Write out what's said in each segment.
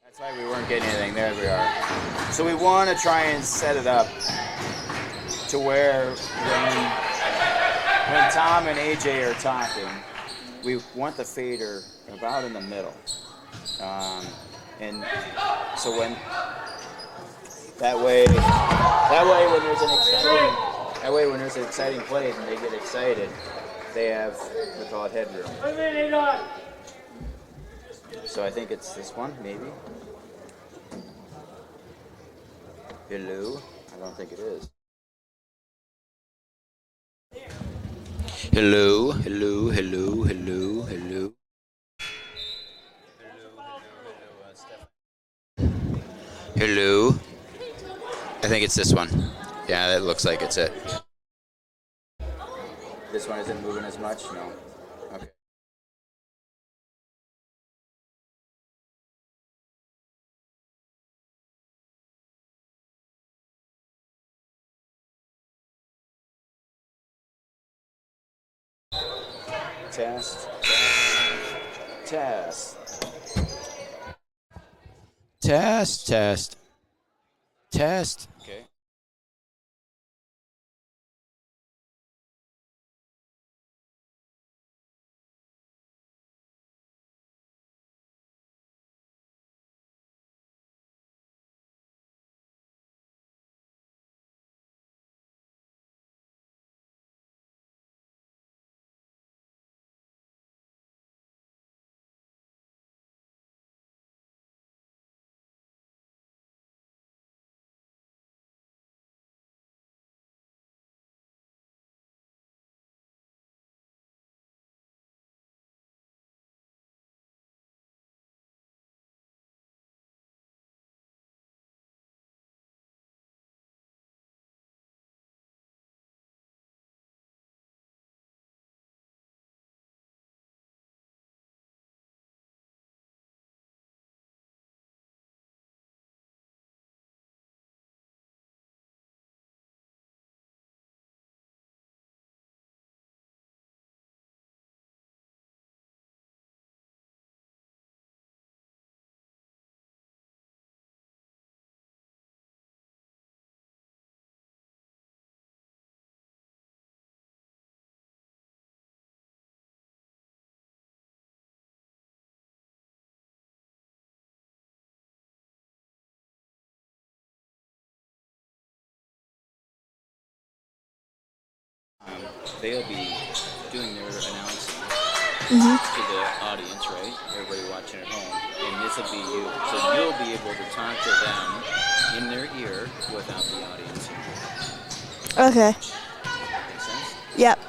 That's why we weren't getting anything. There we are. So we want to try and set it up to where when Tom and AJ are talking, we want the fader about in the middle. And so when there's an exciting play and they get excited, they have, we call it headroom. So I think it's this one, maybe. Hello? I don't think it is. Hello, hello, hello, hello, hello. Hello. I think it's this one. Yeah, that looks like it's it. This one isn't moving as much? No. Okay. Test. Test. Test. Test. Test. Okay. They'll be doing their announcing to the audience, right? Everybody watching at home. And this will be you. So you'll be able to talk to them in their ear without the audience. Okay. Make sense? Yep.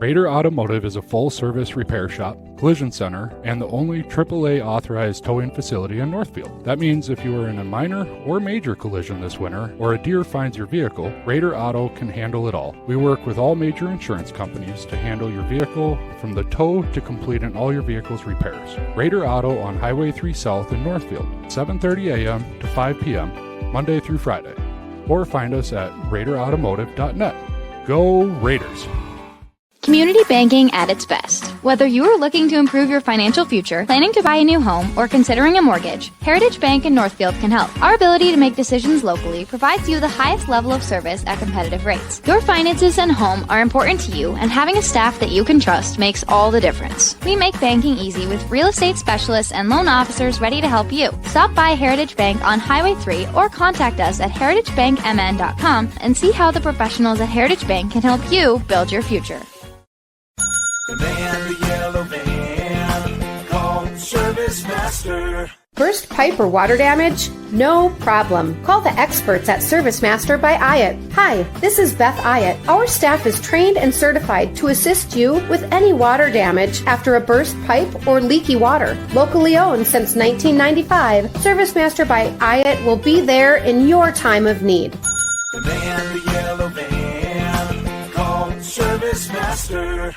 Raider Automotive is a full-service repair shop, collision center, and the only AAA authorized towing facility in Northfield. That means if you are in a minor or major collision this winter, or a deer finds your vehicle, Raider Auto can handle it all. We work with all major insurance companies to handle your vehicle from the tow to completing all your vehicle's repairs. Raider Auto on Highway 3 South in Northfield, 7:30 a.m. to 5 p.m., Monday through Friday. Or find us at RaiderAutomotive.net. Go Raiders! Community banking at its best. Whether you are looking to improve your financial future, planning to buy a new home, or considering a mortgage, Heritage Bank in Northfield can help. Our ability to make decisions locally provides you the highest level of service at competitive rates. Your finances and home are important to you, and having a staff that you can trust makes all the difference. We make banking easy with real estate specialists and loan officers ready to help you. Stop by Heritage Bank on Highway 3 or contact us at heritagebankmn.com and see how the professionals at Heritage Bank can help you build your future. The man, the yellow van, called Service Master. Burst pipe or water damage? No problem. Call the experts at Service Master by Ayatt. Hi, this is Beth Ayatt. Our staff is trained and certified to assist you with any water damage after a burst pipe or leaky water. Locally owned since 1995, Service Master by Ayatt will be there in your time of need. The man, the yellow van, called Service Master.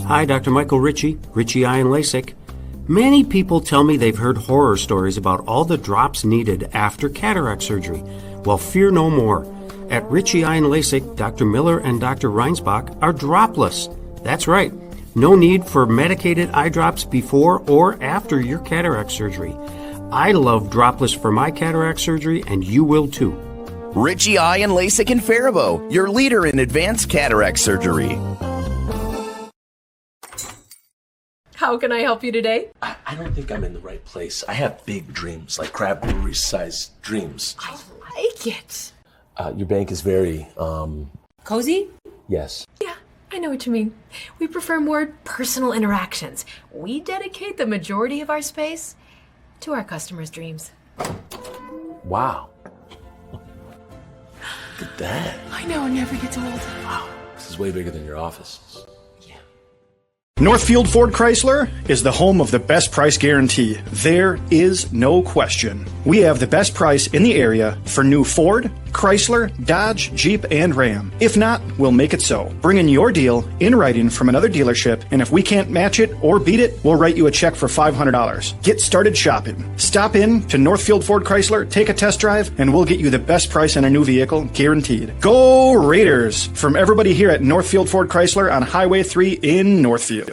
Hi, Dr. Michael Ritchie, Ritchie Eye and LASIK. Many people tell me they've heard horror stories about all the drops needed after cataract surgery. Well, fear no more. At Ritchie Eye and LASIK, Dr. Miller and Dr. Reinsbach are dropless. That's right. No need for medicated eye drops before or after your cataract surgery. I love dropless for my cataract surgery, and you will too. Ritchie Eye and LASIK in Faribault, your leader in advanced cataract surgery. How can I help you today? I don't think I'm in the right place. I have big dreams, like Crab Brewery-sized dreams. I like it. Your bank is very, Cozy? Yes. Yeah, I know what you mean. We prefer more personal interactions. We dedicate the majority of our space to our customers' dreams. Wow. Look at that. I know, it never gets old. Wow. This is way bigger than your office. Northfield Ford Chrysler is the home of the best price guarantee. There is no question. We have the best price in the area for new Ford, Chrysler, Dodge, Jeep, and Ram. If not, we'll make it so. Bring in your deal in writing from another dealership, and if we can't match it or beat it, we'll write you a check for $500. Get started shopping. Stop in to Northfield Ford Chrysler, take a test drive, and we'll get you the best price on a new vehicle, guaranteed. Go Raiders! From everybody here at Northfield Ford Chrysler on Highway 3 in Northfield.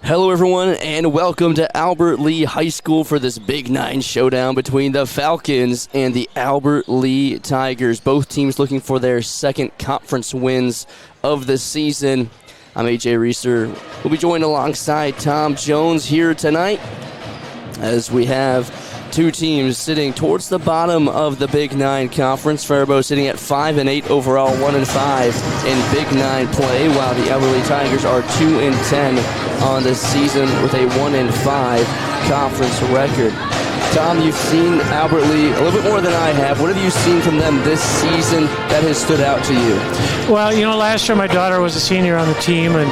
Hello, everyone, and welcome to Albert Lea High School for this Big Nine showdown between the Falcons and the Albert Lea Tigers. Both teams looking for their second conference wins of the season. I'm AJ Reeser. We'll be joined alongside Tom Jones here tonight as we have two teams sitting towards the bottom of the Big Nine Conference. Faribault sitting at 5-8 overall, 1-5 in Big Nine play, while the Albert Lea Tigers are 2-10 on the season with a 1-5 conference record. Tom, you've seen Albert Lea a little bit more than I have. What have you seen from them this season that has stood out to you? Well, last year my daughter was a senior on the team, and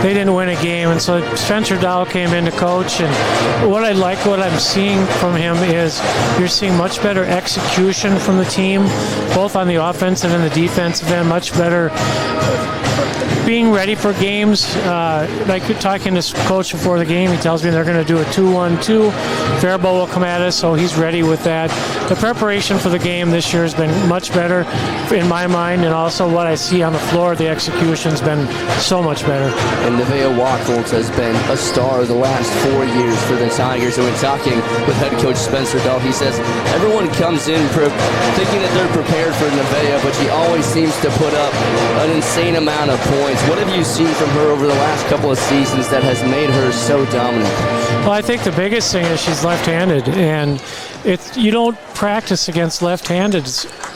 they didn't win a game, and so Spencer Dow came in to coach, and what I'm seeing from him is you're seeing much better execution from the team, both on the offensive and the defensive end, much better being ready for games. Like you're talking to coach before the game, he tells me they're going to do a 2-1-2. Faribault will come at process, so he's ready with that. The preparation for the game this year has been much better in my mind, and also what I see on the floor, the execution's been so much better. And Nevaeh Wachholtz has been a star the last 4 years for the Tigers. And when talking with head coach Spencer Dahl, he says everyone comes in thinking that they're prepared for Nevaeh, but she always seems to put up an insane amount of points. What have you seen from her over the last couple of seasons that has made her so dominant? Well, I think the biggest thing is she's left-handed, and you don't practice against left-handed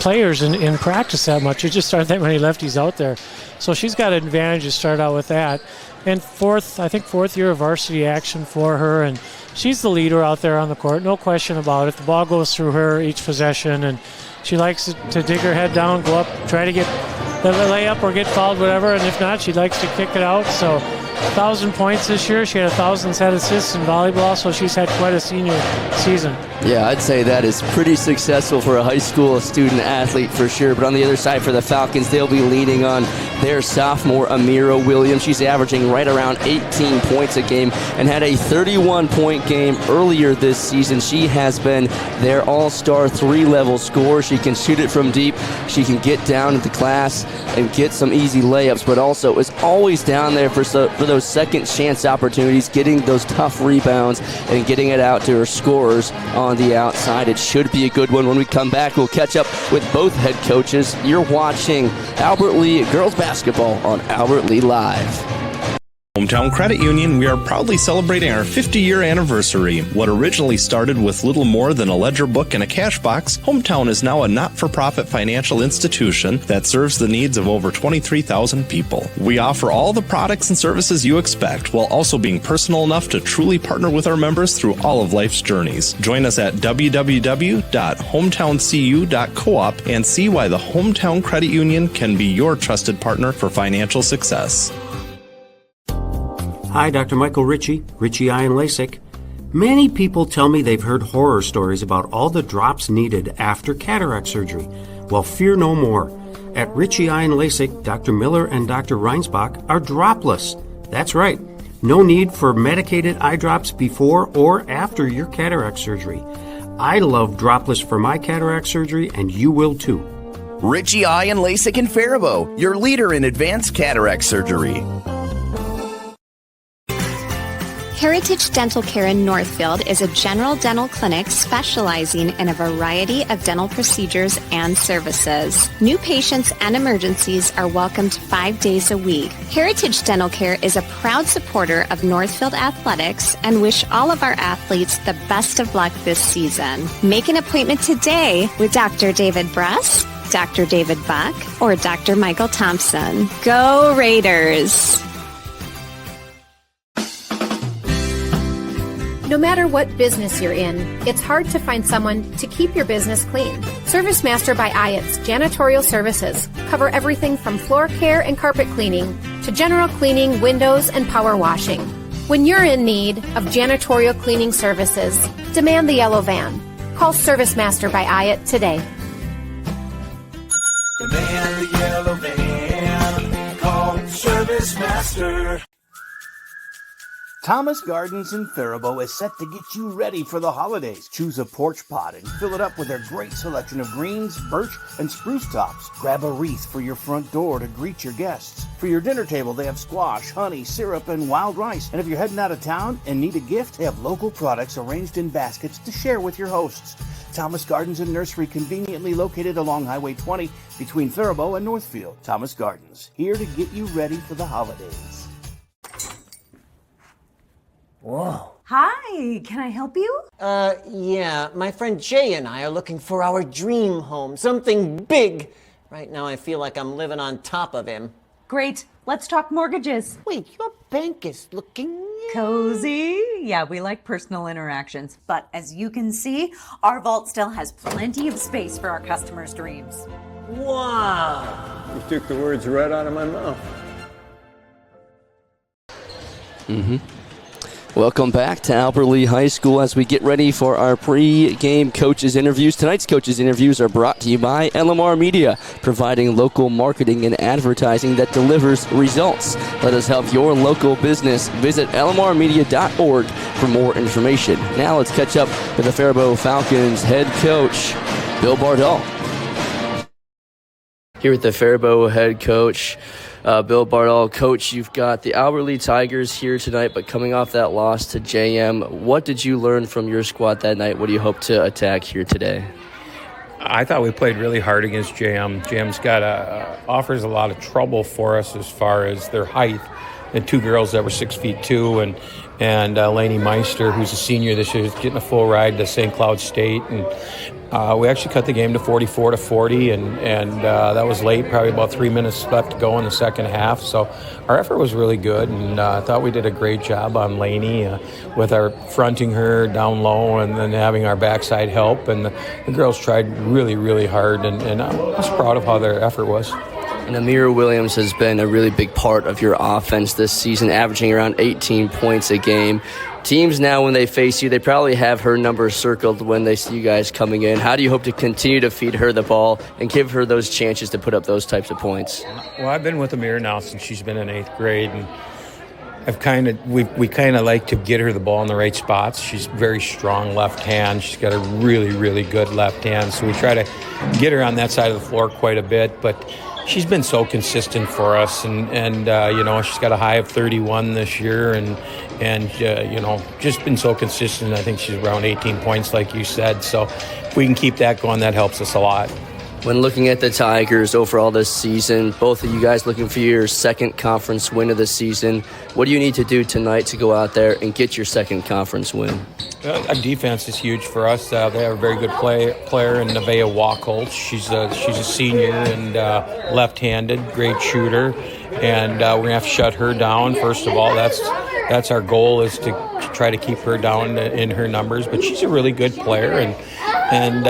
players in practice that much. You just aren't that many lefties out there. So she's got an advantage to start out with that. And fourth year of varsity action for her, and she's the leader out there on the court, no question about it. The ball goes through her each possession, and she likes to dig her head down, go up, try to get the layup or get fouled, whatever, and if not, she likes to kick it out. So 1,000 points this year. She had 1,000 set assists in volleyball, so she's had quite a senior season. Yeah, I'd say that is pretty successful for a high school student athlete for sure. But on the other side for the Falcons, they'll be leaning on their sophomore Amira Williams. She's averaging right around 18 points a game and had a 31-point game earlier this season. She has been their all-star 3-level scorer. She can shoot it from deep. She can get down to the glass and get some easy layups, but also is always down there for those second chance opportunities, getting those tough rebounds and getting it out to her scorers on the outside. It should be a good one. When we come back, we'll catch up with both head coaches. You're watching Albert Lea girls basketball on Albert Lea Live. Hometown Credit Union, we are proudly celebrating our 50-year anniversary. What originally started with little more than a ledger book and a cash box, Hometown is now a not-for-profit financial institution that serves the needs of over 23,000 people. We offer all the products and services you expect, while also being personal enough to truly partner with our members through all of life's journeys. Join us at www.hometowncu.coop and see why the Hometown Credit Union can be your trusted partner for financial success. Hi, Dr. Michael Ritchie, Ritchie Eye and LASIK. Many people tell me they've heard horror stories about all the drops needed after cataract surgery. Well, fear no more. At Ritchie Eye and LASIK, Dr. Miller and Dr. Reinsbach are dropless. That's right. No need for medicated eye drops before or after your cataract surgery. I love dropless for my cataract surgery, and you will too. Ritchie Eye and LASIK in Faribault, your leader in advanced cataract surgery. Heritage Dental Care in Northfield is a general dental clinic specializing in a variety of dental procedures and services. New patients and emergencies are welcomed 5 days a week. Heritage Dental Care is a proud supporter of Northfield Athletics and wish all of our athletes the best of luck this season. Make an appointment today with Dr. David Bress, Dr. David Buck, or Dr. Michael Thompson. Go Raiders! No matter what business you're in, it's hard to find someone to keep your business clean. ServiceMaster by Ayatt's janitorial services cover everything from floor care and carpet cleaning to general cleaning, windows, and power washing. When you're in need of janitorial cleaning services, demand the yellow van. Call ServiceMaster by Ayatt today. Demand the yellow van. Call ServiceMaster. Thomas Gardens in Faribault is set to get you ready for the holidays. Choose a porch pot and fill it up with their great selection of greens, birch, and spruce tops. Grab a wreath for your front door to greet your guests. For your dinner table, they have squash, honey, syrup, and wild rice. And if you're heading out of town and need a gift, they have local products arranged in baskets to share with your hosts. Thomas Gardens and Nursery, conveniently located along Highway 20 between Faribault and Northfield. Thomas Gardens, here to get you ready for the holidays. Whoa. Hi, can I help you? Yeah, my friend Jay and I are looking for our dream home, something big. Right now I feel like I'm living on top of him. Great, let's talk mortgages. Wait, your bank is looking cozy. Yeah, we like personal interactions, but as you can see, our vault still has plenty of space for our customers' dreams. Wow. You took the words right out of my mouth. Welcome back to Albert Lea High School as we get ready for our pre-game coaches interviews. Tonight's coaches interviews are brought to you by LMR Media, providing local marketing and advertising that delivers results. Let us help your local business. Visit lmrmedia.org for more information. Now let's catch up with the Faribault Falcons head coach, Bill Bardall. Here with the Faribault head coach, Bill Bardall. Coach, you've got the Albert Lea Tigers here tonight, but coming off that loss to JM, what did you learn from your squad that night? What do you hope to attack here today? I thought we played really hard against JM. JM's offers a lot of trouble for us as far as their height. And two girls that were 6'2", and Lainey Meister, who's a senior this year, is getting a full ride to St. Cloud State. And we actually cut the game to 44-40, and that was late, probably about 3 minutes left to go in the second half. So our effort was really good, and I thought we did a great job on Lainey with our fronting her down low and then having our backside help. And the girls tried really, really hard, and I was proud of how their effort was. And Amira Williams has been a really big part of your offense this season, averaging around 18 points a game. Teams now, when they face you, they probably have her number circled when they see you guys coming in. How do you hope to continue to feed her the ball and give her those chances to put up those types of points? Well, I've been with Amira now since she's been in 8th grade, and we kind of like to get her the ball in the right spots. She's very strong left hand. She's got a really, really good left hand, so we try to get her on that side of the floor quite a bit, but she's been so consistent for us, and she's got a high of 31 this year, and just been so consistent. I think she's around 18 points, like you said. So if we can keep that going, that helps us a lot. When looking at the Tigers overall this season, both of you guys looking for your second conference win of the season, what do you need to do tonight to go out there and get your second conference win? Our defense is huge for us. They have a very good player in Nevaeh Wacholtz. She's a senior and left-handed, great shooter, and we're gonna have to shut her down. First of all, that's our goal, is to try to keep her down in her numbers. But she's a really good player, and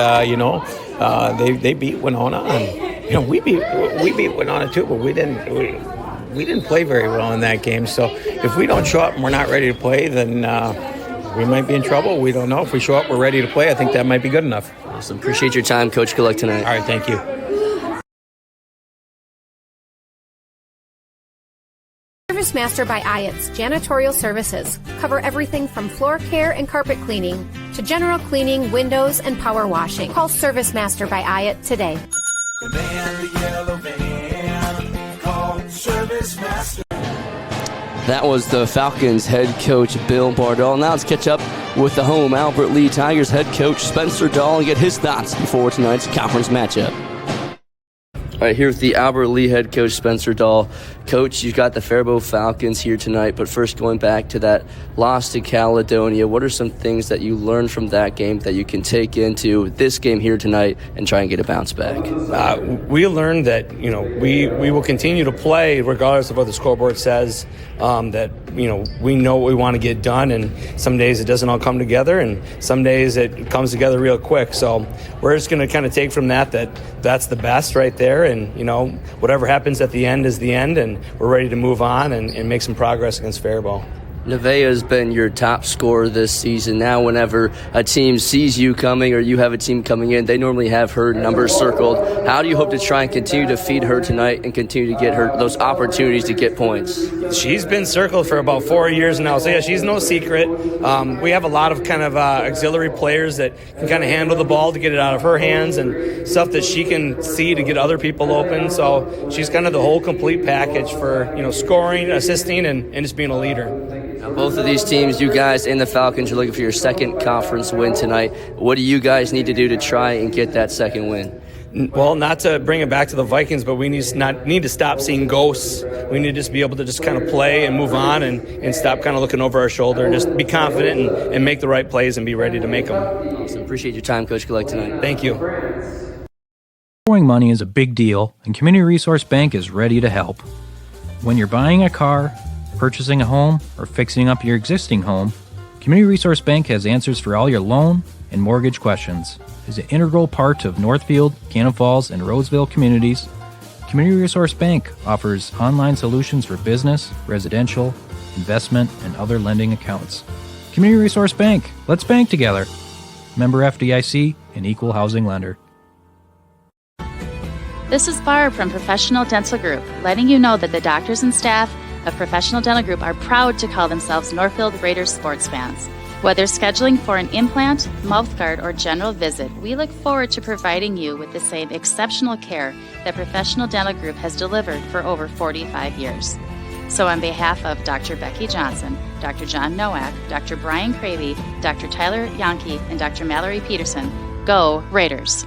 they beat Winona, and we beat Winona too, but we didn't play very well in that game. So if we don't show up and we're not ready to play, then we might be in trouble. We don't know. If we show up, we're ready to play, I think that might be good enough. Awesome. Appreciate your time, Coach. Good luck tonight. All right, thank you. Service Master by IATS Janitorial Services cover everything from floor care and carpet cleaning to general cleaning, windows, and power washing. Call Service Master by IATS today. The man, the yellow van, call Service Master. That was the Falcons head coach, Bill Bardall. Now let's catch up with the home Albert Lea Tigers head coach, Spencer Dahl, and get his thoughts before tonight's conference matchup. All right, here with the Albert Lea head coach, Spencer Dahl. Coach, you've got the Faribault Falcons here tonight, but first going back to that loss to Caledonia, what are some things that you learned from that game that you can take into this game here tonight and try and get a bounce back? We learned that, we will continue to play regardless of what the scoreboard says, that, we know what we want to get done, and some days it doesn't all come together, and some days it comes together real quick. So we're just going to kind of take from that's the best right there, and, whatever happens at the end is the end, and we're ready to move on and make some progress against Faribault. Nevaeh has been your top scorer this season. Now whenever a team sees you coming or you have a team coming in, they normally have her number circled. How do you hope to try and continue to feed her tonight and continue to get her those opportunities to get points? She's been circled for about 4 years now, so yeah, she's no secret. We have a lot of kind of auxiliary players that can kind of handle the ball to get it out of her hands and stuff that she can see to get other people open. So she's kind of the whole complete package for, scoring, assisting, and just being a leader. Now, both of these teams, you guys and the Falcons, are looking for your second conference win tonight. What do you guys need to do to try and get that second win? Well, not to bring it back to the Vikings, but we need to stop seeing ghosts. We need to just be able to just kind of play and move on and stop kind of looking over our shoulder and just be confident and make the right plays and be ready to make them. Awesome. Appreciate your time, Coach. Good luck tonight. Thank you. Borrowing money is a big deal, and Community Resource Bank is ready to help. When you're buying a car, purchasing a home, or fixing up your existing home, Community Resource Bank has answers for all your loan and mortgage questions. As an integral part of Northfield, Cannon Falls, and Roseville communities, Community Resource Bank offers online solutions for business, residential, investment, and other lending accounts. Community Resource Bank. Let's bank together. Member FDIC, an equal housing lender. This is Barb from Professional Dental Group, letting you know that the doctors and staff of Professional Dental Group are proud to call themselves Northfield Raiders sports fans. Whether scheduling for an implant, mouthguard, or general visit, we look forward to providing you with the same exceptional care that Professional Dental Group has delivered for over 45 years. So on behalf of Dr. Becky Johnson, Dr. John Nowak, Dr. Brian Cravey, Dr. Tyler Yonke, and Dr. Mallory Peterson, go Raiders!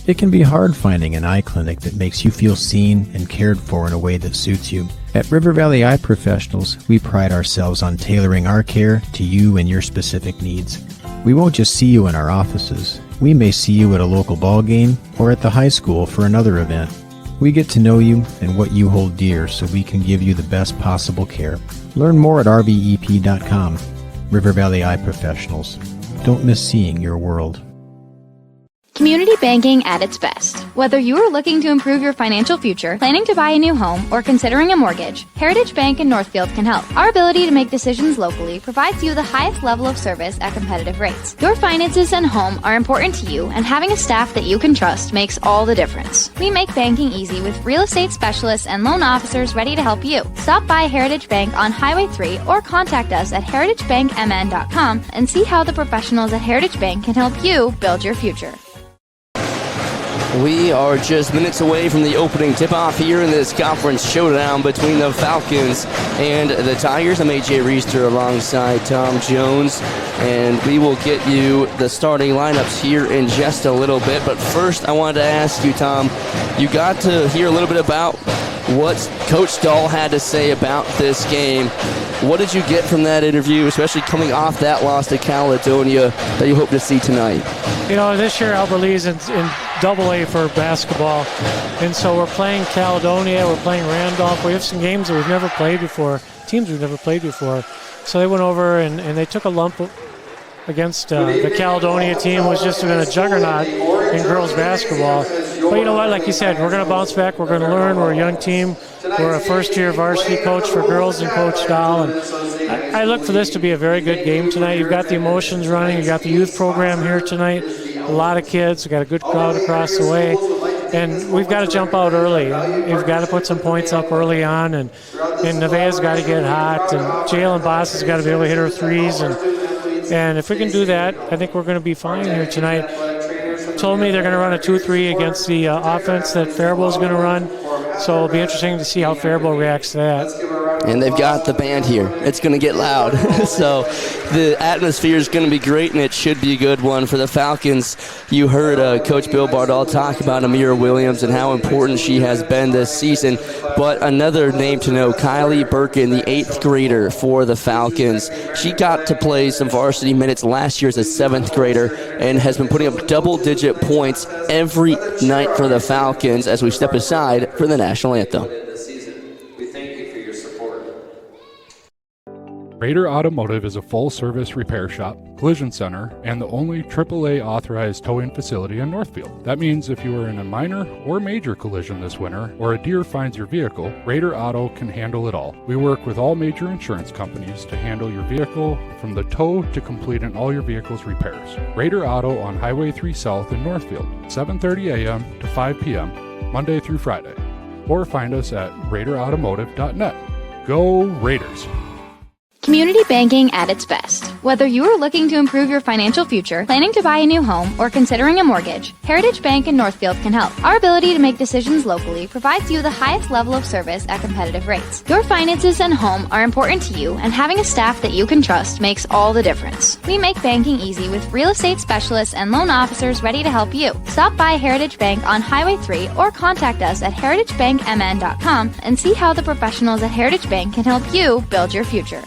It can be hard finding an eye clinic that makes you feel seen and cared for in a way that suits you. At River Valley Eye Professionals, we pride ourselves on tailoring our care to you and your specific needs. We won't just see you in our offices. We may see you at a local ball game or at the high school for another event. We get to know you and what you hold dear so we can give you the best possible care. Learn more at rvep.com. River Valley Eye Professionals. Don't miss seeing your world. Community banking at its best. Whether you are looking to improve your financial future, planning to buy a new home, or considering a mortgage, Heritage Bank in Northfield can help. Our ability to make decisions locally provides you the highest level of service at competitive rates. Your finances and home are important to you, and having a staff that you can trust makes all the difference. We make banking easy with real estate specialists and loan officers ready to help you. Stop by Heritage Bank on Highway 3 or contact us at heritagebankmn.com and see how the professionals at Heritage Bank can help you build your future. We are just minutes away from the opening tip-off here in this conference showdown between the Falcons and the Tigers. I'm AJ Reister alongside Tom Jones, and we will get you the starting lineups here in just a little bit. But first, I wanted to ask you, Tom, you got to hear a little bit about what Coach Dahl had to say about this game. What did you get from that interview, especially coming off that loss to Caledonia that you hope to see tonight? You know, this year Albert Lee's in AA for basketball, and so we're playing Caledonia, we're playing Randolph. We have some games that we've never played before, teams we've never played before. So they went over and they took a lump against the Caledonia team, was just been a juggernaut in girls basketball. But you know what, like you said, we're going to bounce back, we're going to learn, we're a young team, we're a first-year varsity coach for girls and Coach Dahl, and I look for this to be a very good game tonight. You've got the emotions running, you've got the youth program here tonight, a lot of kids, we've got a good crowd across the way, and we've got to jump out early. We've got to put some points up early on, and Nevaeh's got to get hot, and Jalen Boss has got to be able to hit her threes, and if we can do that, I think we're going to be fine here tonight. Told me they're going to run a 2-3 against the offense that Faribault is going to run, so it'll be interesting to see how Faribault reacts to that. And they've got the band here. It's going to get loud. So the atmosphere is going to be great, and it should be a good one for the Falcons. You heard Coach Bill Bardall talk about Amira Williams and how important she has been this season. But another name to know, Kylie Birkin, the 8th grader for the Falcons. She got to play some varsity minutes last year as a 7th grader and has been putting up double-digit points every night for the Falcons as we step aside for the national anthem. Raider Automotive is a full-service repair shop, collision center, and the only AAA authorized towing facility in Northfield. That means if you are in a minor or major collision this winter, or a deer finds your vehicle, Raider Auto can handle it all. We work with all major insurance companies to handle your vehicle from the tow to completing all your vehicle's repairs. Raider Auto on Highway 3 South in Northfield, 7:30 a.m. to 5 p.m., Monday through Friday. Or find us at RaiderAutomotive.net. Go Raiders! Community banking at its best. Whether you are looking to improve your financial future, planning to buy a new home, or considering a mortgage, Heritage Bank in Northfield can help. Our ability to make decisions locally provides you the highest level of service at competitive rates. Your finances and home are important to you, and having a staff that you can trust makes all the difference. We make banking easy with real estate specialists and loan officers ready to help you. Stop by Heritage Bank on Highway 3 or contact us at heritagebankmn.com and see how the professionals at Heritage Bank can help you build your future.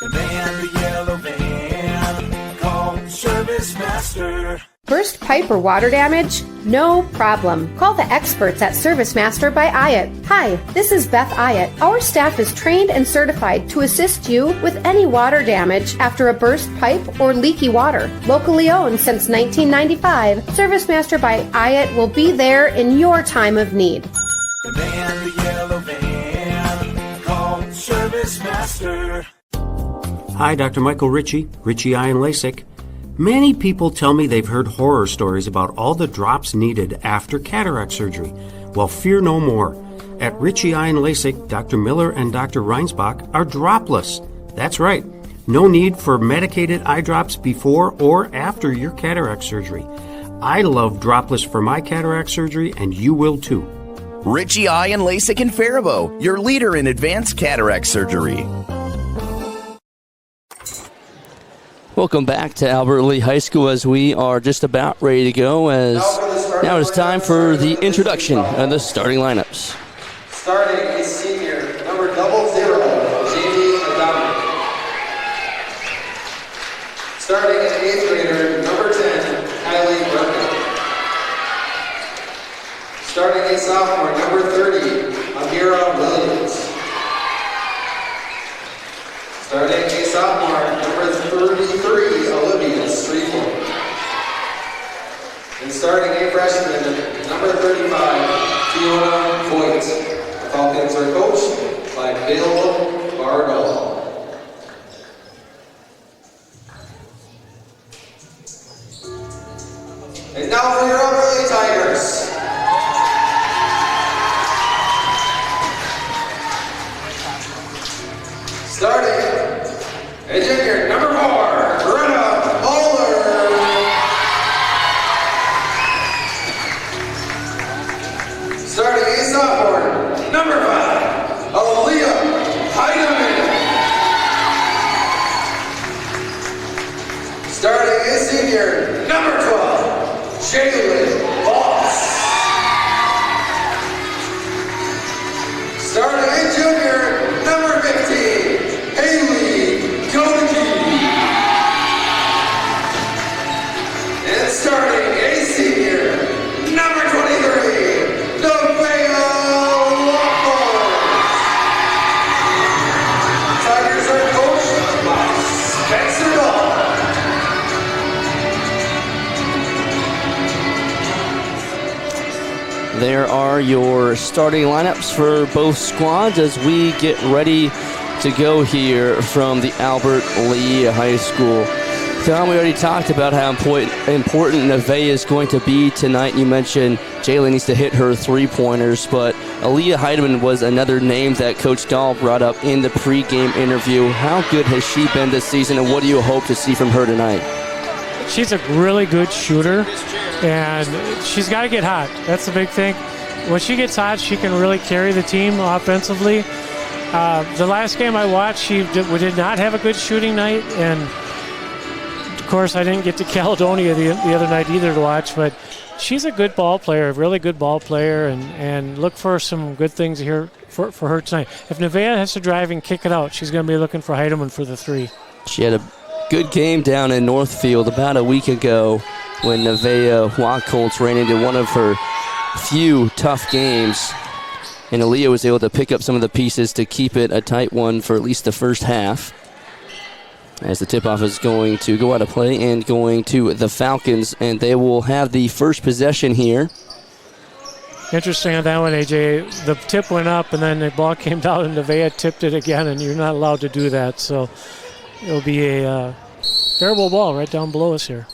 The man, the yellow van, call Service Master. Burst pipe or water damage? No problem. Call the experts at Service Master by Ayat. Hi, this is Beth Ayat. Our staff is trained and certified to assist you with any water damage after a burst pipe or leaky water. Locally owned since 1995, Service Master by Ayat will be there in your time of need. The man, the yellow van. Master. Hi, Dr. Michael Ritchie, Ritchie Eye and LASIK. Many people tell me they've heard horror stories about all the drops needed after cataract surgery. Well, fear no more. At Ritchie Eye and LASIK, Dr. Miller and Dr. Reinsbach are dropless. That's right. No need for medicated eye drops before or after your cataract surgery. I love dropless for my cataract surgery, and you will too. Ritchie Eye and LASIK in Faribault, your leader in advanced cataract surgery. Welcome back to Albert Lea High School as we are just about ready to go. Now it's time for the introduction of the starting lineups. Starting is senior, number 00, Jamie Adami. Starting is 8th grader, number 10, Kylie Burke. Starting is sophomore, number 30, Amira Williams. Starting a sophomore, number 33, Olivia Streetland. And starting a freshman, number 35, Fiona Voigt. The Falcons are coached by Bill Bardell. And now for your Albert Lea Tigers. Starting, a junior, number 4, Greta Moeller. Starting a sophomore, number 5, Aaliyah Heidemann. Starting a senior, number 12, Jalen Boss. Starting a junior, number 15, Haley Kodaki. And starting a senior, number 23, Nevaeh Lockwood. Tigers are coached by Spencer Dahl. There are your starting lineups for both squads as we get ready to go here from the Albert Lea High School. Tom, we already talked about how important Nevaeh is going to be tonight. You mentioned Jaylen needs to hit her three-pointers, but Aaliyah Heidemann was another name that Coach Dahl brought up in the pregame interview. How good has she been this season, and what do you hope to see from her tonight? She's a really good shooter, and she's got to get hot. That's the big thing. When she gets hot, she can really carry the team offensively. The last game I watched, she did not have a good shooting night, and of course I didn't get to Caledonia the other night either to watch, but she's a good ball player, a really good ball player, and look for some good things here for her tonight. If Nevaeh has to drive and kick it out, she's going to be looking for Heidemann for the three. She had a good game down in Northfield about a week ago when Nevaeh Wacholtz ran into one of her few tough games, and Aaliyah was able to pick up some of the pieces to keep it a tight one for at least the first half. As the tip-off is going to go out of play and going to the Falcons, and they will have the first possession here. Interesting on that one, AJ. The tip went up, and then the ball came down, and Nevaeh tipped it again, and you're not allowed to do that. So it'll be a terrible ball right down below us here.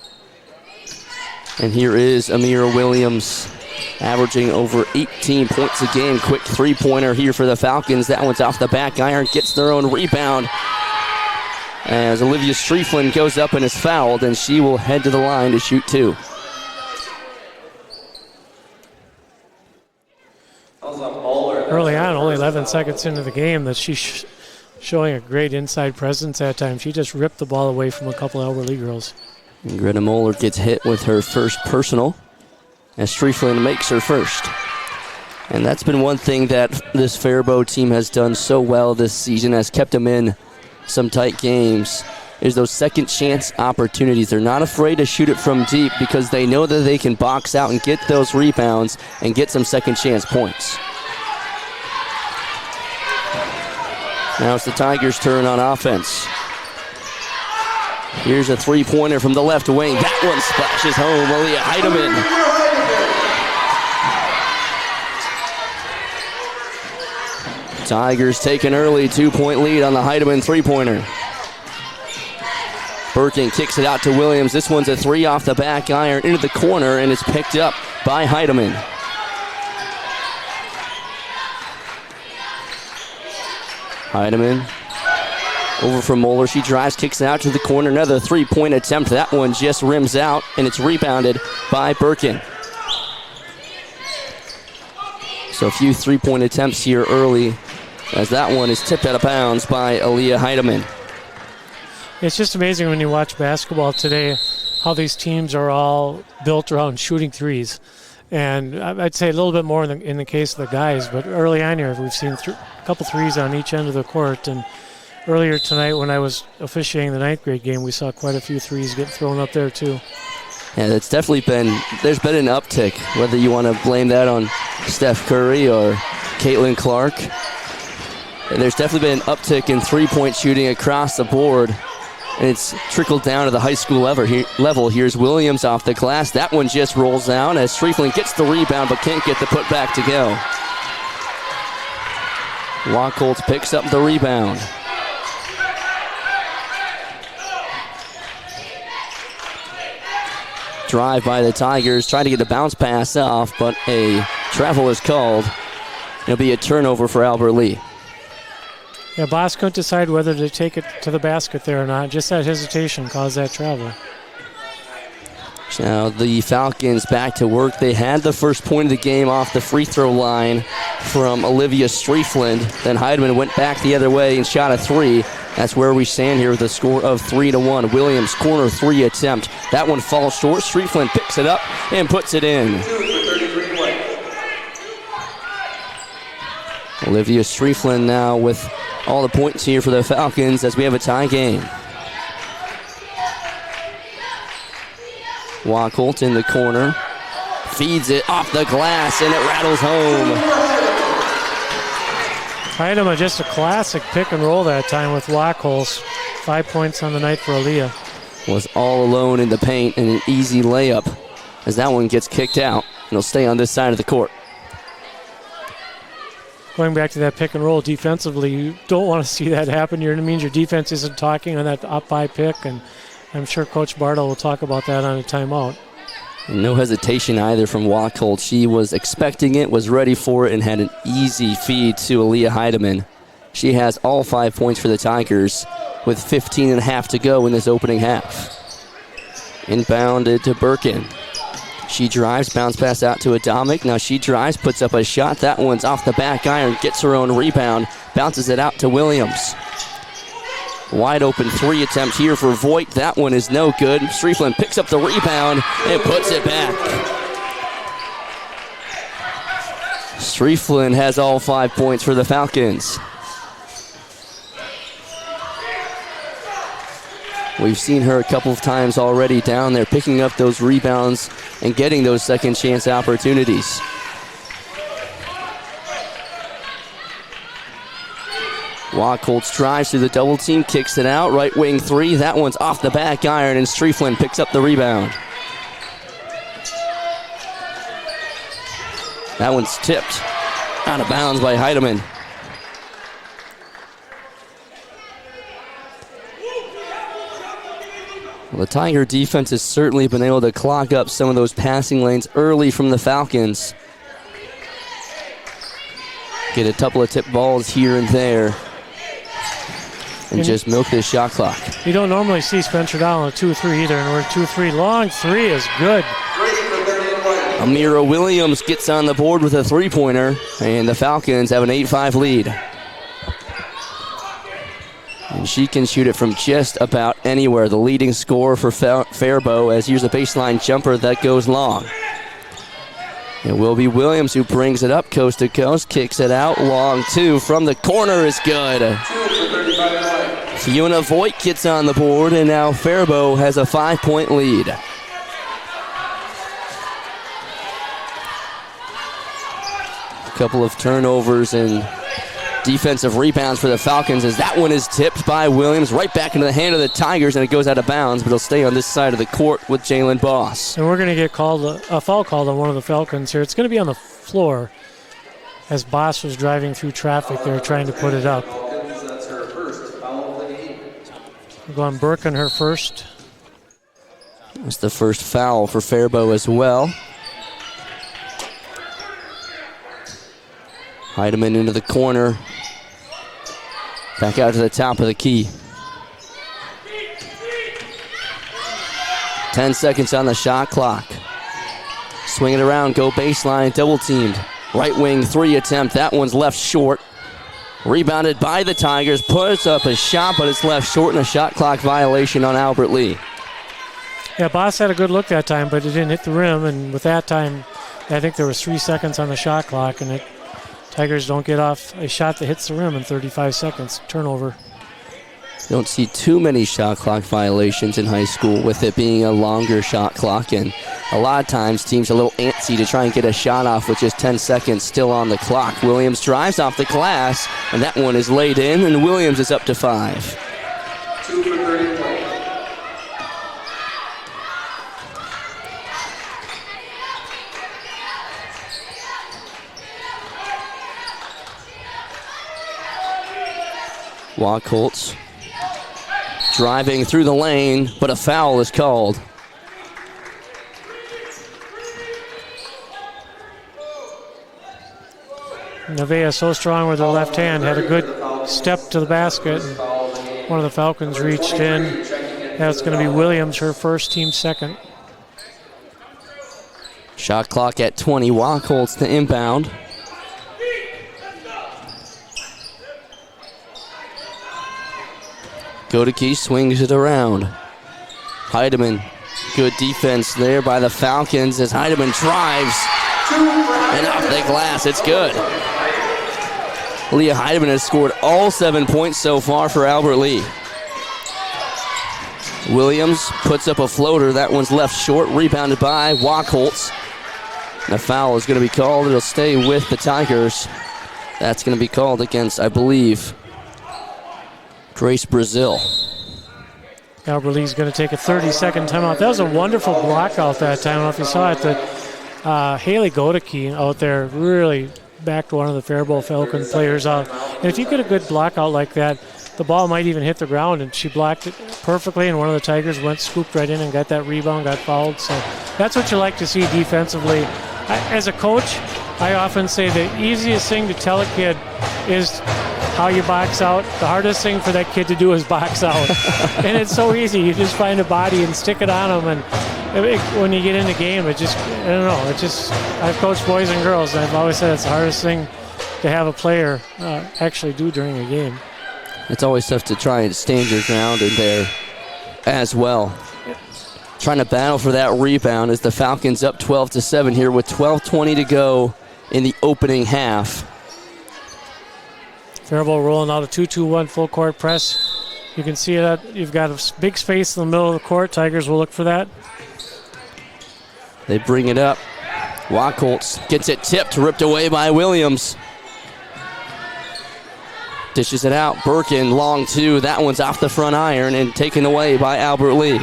And here is Amira Williams, averaging over 18 points a game. Quick three-pointer here for the Falcons. That one's off the back iron, gets their own rebound. As Olivia Streetland goes up and is fouled, and she will head to the line to shoot two. Early on, only 11 seconds into the game, that she's showing a great inside presence that time. She just ripped the ball away from a couple of Albert Lea girls. And Greta Moeller gets hit with her first personal as Streetland makes her first. And that's been one thing that this Faribault team has done so well this season, has kept them in some tight games, is those second chance opportunities. They're not afraid to shoot it from deep because they know that they can box out and get those rebounds and get some second chance points. Now it's the Tigers' turn on offense. Here's a three-pointer from the left wing. That one splashes home. Aaliyah Heidemann. Tigers take an early 2-point lead on the Heidemann three-pointer. Birkin kicks it out to Williams. This one's a three off the back iron into the corner, and it's picked up by Heidemann. Heidemann over from Moeller. She drives, kicks it out to the corner. Another three-point attempt. That one just rims out, and it's rebounded by Birkin. So a few three-point attempts here early, as that one is tipped out of bounds by Aaliyah Heidemann. It's just amazing when you watch basketball today how these teams are all built around shooting threes. And I'd say a little bit more in the case of the guys, but early on here we've seen a couple threes on each end of the court. And earlier tonight when I was officiating the 9th grade game, we saw quite a few threes get thrown up there too. Yeah, there's been an uptick, whether you want to blame that on Steph Curry or Caitlin Clark. There's definitely been an uptick in three-point shooting across the board, and it's trickled down to the high school level. Here's Williams off the glass. That one just rolls down as Striefland gets the rebound but can't get the putback to go. Wacholtz picks up the rebound. Drive by the Tigers, trying to get the bounce pass off, but a travel is called. It'll be a turnover for Albert Lea. Yeah, Boss couldn't decide whether to take it to the basket there or not. Just that hesitation caused that travel. Now the Falcons back to work. They had the first point of the game off the free throw line from Olivia Striefland. Then Heidemann went back the other way and shot a three. That's where we stand here with a score of 3-1. Williams corner three attempt. That one falls short. Striefland picks it up and puts it in. Olivia Striefland now with all the points here for the Falcons as we have a tie game. Wacholtz in the corner. Feeds it off the glass and it rattles home. Heidemann, just a classic pick and roll that time with Wacholtz. 5 points on the night for Aaliyah. Was all alone in the paint and an easy layup as that one gets kicked out. And it'll stay on this side of the court. Going back to that pick and roll defensively, you don't want to see that happen. It means your defense isn't talking on that up-high pick, and I'm sure Coach Bartle will talk about that on a timeout. No hesitation either from Wacholtz. She was expecting it, was ready for it, and had an easy feed to Aaliyah Heidemann. She has all 5 points for the Tigers with 15 and a half to go in this opening half. Inbounded to Birkin. She drives, bounce pass out to Adamic. Now she drives, puts up a shot. That one's off the back iron, gets her own rebound, bounces it out to Williams. Wide open three attempt here for Voigt. That one is no good. Striefland picks up the rebound and puts it back. Striefland has all 5 points for the Falcons. We've seen her a couple of times already down there picking up those rebounds and getting those second chance opportunities. Wacholtz drives through the double team, kicks it out, right wing three. That one's off the back iron, and Striefland picks up the rebound. That one's tipped out of bounds by Heidemann. Well, the Tiger defense has certainly been able to clog up some of those passing lanes early from the Falcons. Get a couple of tip balls here and there. And just milk this shot clock. You don't normally see Spencer Down on a 2-3 either, and we're 2-3. Long three is good. Amira Williams gets on the board with a three-pointer, and the Falcons have an 8-5 lead. And she can shoot it from just about anywhere. The leading scorer for Faribault, as here's a baseline jumper that goes long. It will be Williams who brings it up coast to coast, kicks it out, long two from the corner is good. Fiona Voigt gets on the board, and now Faribault has a 5-point lead. A couple of turnovers and defensive rebounds for the Falcons as that one is tipped by Williams right back into the hand of the Tigers, and it goes out of bounds, but it'll stay on this side of the court with Jalen Boss. And we're going to get a foul called on one of the Falcons here. It's going to be on the floor. as Boss was driving through traffic, they were trying to put it up. That's her first foul of the game. We're going Burke on her first. That's the first foul for Faribault as well. Heidemann into the corner. Back out to the top of the key. 10 seconds on the shot clock. Swing it around, go baseline, double teamed. Right wing 3 attempt, that one's left short. Rebounded by the Tigers, puts up a shot, but it's left short and a shot clock violation on Albert Lea. Yeah, Boss had a good look that time, but it didn't hit the rim, and with that time, I think there was 3 seconds on the shot clock, and Tigers don't get off a shot that hits the rim in 35 seconds. Turnover. You don't see too many shot clock violations in high school with it being a longer shot clock, and a lot of times teams are a little antsy to try and get a shot off with just 10 seconds still on the clock. Williams drives off the glass, and that one is laid in, and Williams is up to 5. 2 for 30 points. Wachholz driving through the lane, but a foul is called. Nevaeh so strong with her left hand, had a good step to the basket. And one of the Falcons reached in. That's going to be Williams, her first, team second. Shot clock at 20. Wachholz to inbound. Godeke swings it around. Heidemann, good defense there by the Falcons as Heidemann drives. And off the glass, it's good. Leah Heidemann has scored all 7 points so far for Albert Lea. Williams puts up a floater. That one's left short, rebounded by Wachholz. The foul is going to be called. It'll stay with the Tigers. That's going to be called against, I believe, Grace Brazil. Albert Lee's going to take a 30-second timeout. That was a wonderful block out that time. I don't know if you saw it. Haley Godeke out there really backed one of the Faribault Falcon players out. And if you get a good block out like that, the ball might even hit the ground, and she blocked it perfectly, and one of the Tigers scooped right in and got that rebound, got fouled. So that's what you like to see defensively. As a coach, I often say the easiest thing to tell a kid is how you box out. The hardest thing for that kid to do is box out. And it's so easy. You just find a body and stick it on them, and when you get in the game, I don't know, I've coached boys and girls, and I've always said it's the hardest thing to have a player actually do during a game. It's always tough to try and stand your ground in there as well. Trying to battle for that rebound as the Falcons up 12-7 here with 12:20 to go in the opening half. Faribault rolling out a 2-2-1 full court press. You can see that you've got a big space in the middle of the court. Tigers will look for that. They bring it up. Wachholz gets it tipped, ripped away by Williams. Dishes it out. Birkin, long two. That one's off the front iron and taken away by Albert Lea.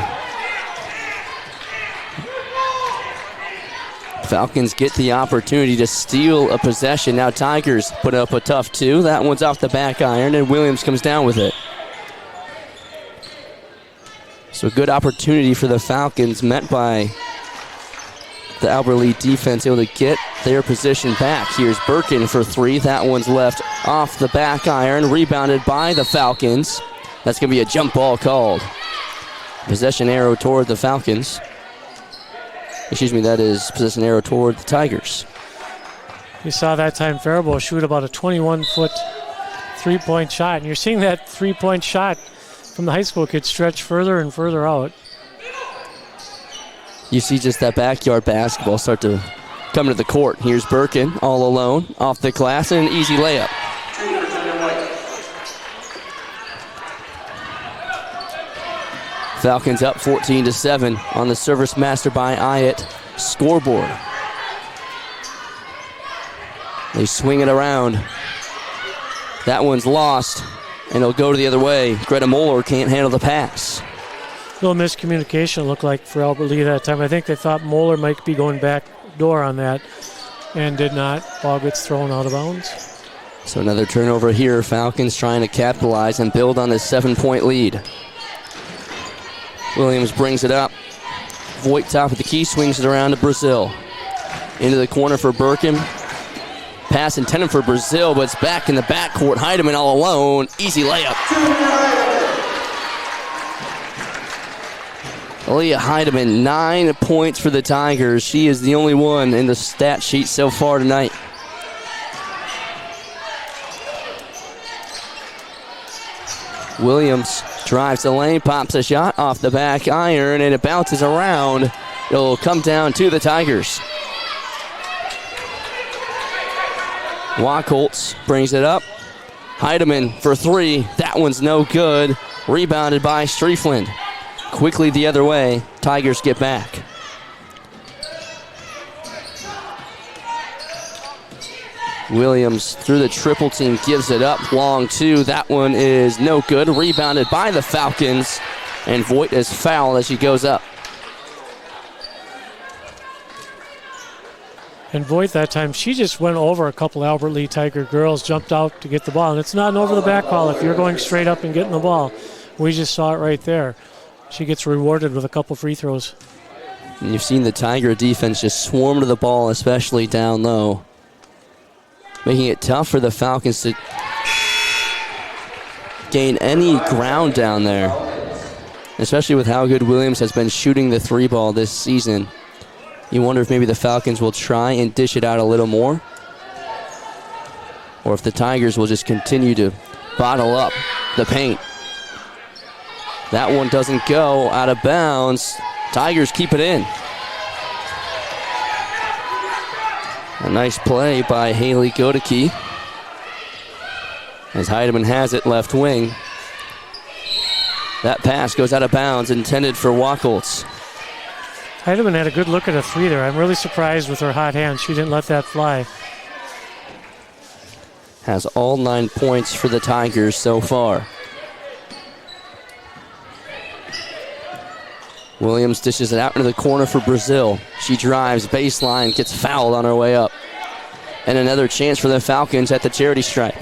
Falcons get the opportunity to steal a possession. Now Tigers put up a tough two. That one's off the back iron, and Williams comes down with it. So good opportunity for the Falcons, met by the Albert Lea defense, able to get their position back. Here's Birkin for 3. That one's left off the back iron, rebounded by the Falcons. That's going to be a jump ball called. Possession arrow toward the Falcons. That is possession arrow toward the Tigers. You saw that time Faribault shoot about a 21-foot three-point shot, and you're seeing that three-point shot from the high school kids stretch further and further out. You see just that backyard basketball start to come to the court. Here's Birkin all alone off the glass, and an easy layup. Falcons up 14-7 on the Service Master by Hyatt scoreboard. They swing it around. That one's lost, and it'll go to the other way. Greta Moeller can't handle the pass. A little miscommunication looked like for Albert Lea that time. I think they thought Moeller might be going back door on that. and did not. Ball gets thrown out of bounds. So another turnover here. Falcons trying to capitalize and build on this 7-point lead. Williams brings it up. Voigt top of the key, swings it around to Brazil. Into the corner for Birkin. Pass intended for Brazil, but it's back in the backcourt. Heidemann all alone. Easy layup. Leah Heidemann, 9 points for the Tigers. She is the only one in the stat sheet so far tonight. Williams drives the lane, pops a shot off the back iron, and it bounces around. It'll come down to the Tigers. Wachholtz brings it up. Heidemann for 3. That one's no good. Rebounded by Striefland. Quickly the other way. Tigers get back. Williams through the triple team gives it up. Long 2. That one is no good. Rebounded by the Falcons. And Voigt is fouled as she goes up. And Voigt that time, she just went over a couple Albert Lee Tiger girls, jumped out to get the ball. And it's not an over the back call if you're going straight up and getting the ball. We just saw it right there. She gets rewarded with a couple free throws. And you've seen the Tiger defense just swarm to the ball, especially down low, making it tough for the Falcons to gain any ground down there, especially with how good Williams has been shooting the 3 ball this season. You wonder if maybe the Falcons will try and dish it out a little more, or if the Tigers will just continue to bottle up the paint. That one doesn't go, out of bounds. Tigers keep it in. A nice play by Haley Godeke as Heidemann has it left wing. That pass goes out of bounds, intended for Wachholtz. Heidemann had a good look at a 3 there. I'm really surprised with her hot hand. She didn't let that fly. Has all 9 points for the Tigers so far. Williams dishes it out into the corner for Brazil. She drives, baseline, gets fouled on her way up. And another chance for the Falcons at the charity stripe.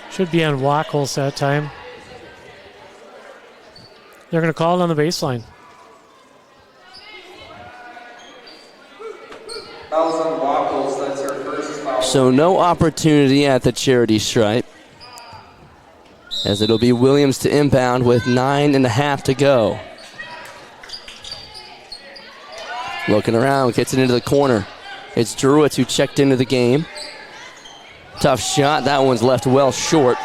Should be on Wachholtz that time. They're going to call it on the baseline. So no opportunity at the charity stripe, as it'll be Williams to inbound with 9.5 to go. Looking around, gets it into the corner. It's Druitt who checked into the game. Tough shot. That one's left well short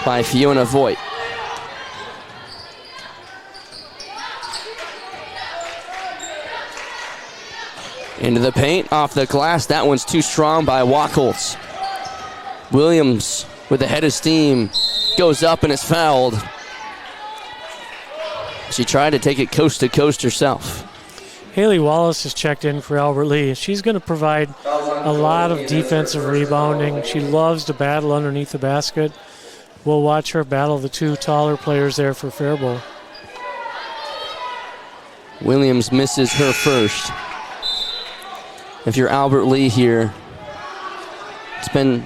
by Fiona Voigt. Into the paint, off the glass. That one's too strong by Wachholtz. Williams with a head of steam goes up and is fouled. She tried to take it coast to coast herself. Haley Wallace has checked in for Albert Lee. She's going to provide a lot of defensive rebounding. She loves to battle underneath the basket. We'll watch her battle the 2 taller players there for Faribault. Williams misses her first. If you're Albert Lee here, it's been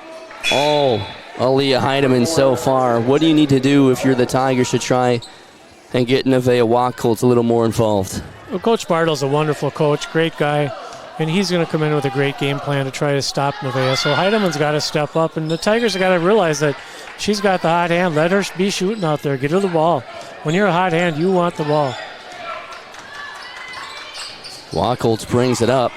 all Aaliyah Heidemann so far. What do you need to do if you're the Tigers to try and get Nevaeh Wachholtz a little more involved? Well, Coach Bartle's a wonderful coach, great guy, and he's going to come in with a great game plan to try to stop Nevaeh. So Heidemann's got to step up, and the Tigers have got to realize that she's got the hot hand. Let her be shooting out there. Get her the ball. When you're a hot hand, you want the ball. Wachholtz brings it up.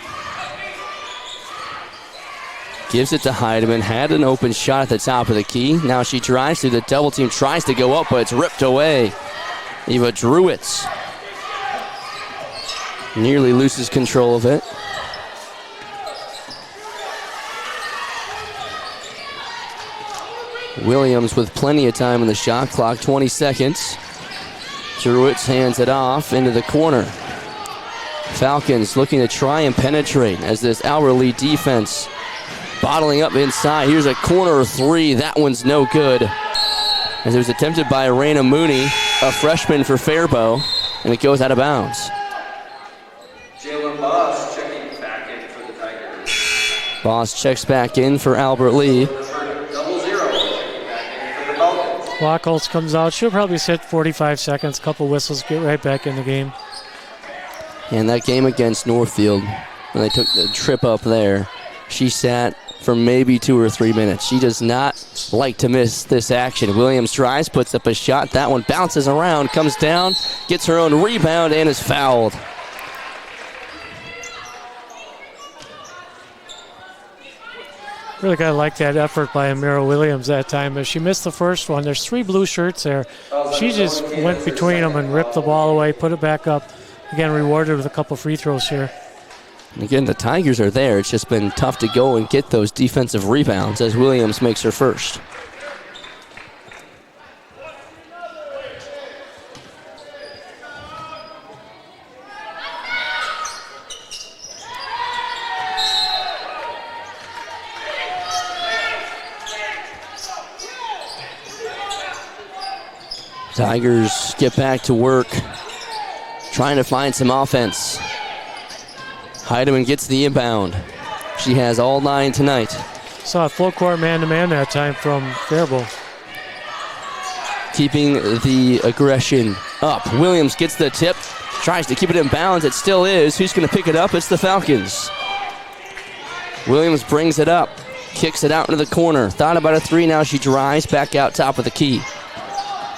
Gives it to Heidemann. Had an open shot at the top of the key. Now she drives through the double team. Tries to go up, but it's ripped away. Eva Druitt nearly loses control of it. Williams with plenty of time on the shot clock. 20 seconds. Druitt hands it off into the corner. Falcons looking to try and penetrate as this Albert Lee defense bottling up inside. Here's a corner 3. That one's no good. As it was attempted by Raina Mooney, a freshman for Faribault, and it goes out of bounds. Jalen Boss checking back in for the Tigers. Boss checks back in for Albert Lee. Wachholz comes out. She'll probably sit 45 seconds, couple whistles, get right back in the game. And that game against Northfield, when they took the trip up there, she sat for maybe 2 or 3 minutes. She does not like to miss this action. Williams tries, puts up a shot. That one bounces around, comes down, gets her own rebound, and is fouled. Really kind of like that effort by Amira Williams that time. But she missed the first one. There's 3 blue shirts there. She just went between them and ripped the ball away, put it back up. Again, rewarded with a couple free throws here. And again, the Tigers are there. It's just been tough to go and get those defensive rebounds as Williams makes her first. Tigers get back to work, trying to find some offense. Heidemann gets the inbound. She has all 9 tonight. Saw a full court man-to-man that time from Faribault. Keeping the aggression up. Williams gets the tip, tries to keep it in bounds. It still is. Who's going to pick it up? It's the Falcons. Williams brings it up, kicks it out into the corner. Thought about a 3, now she drives back out top of the key.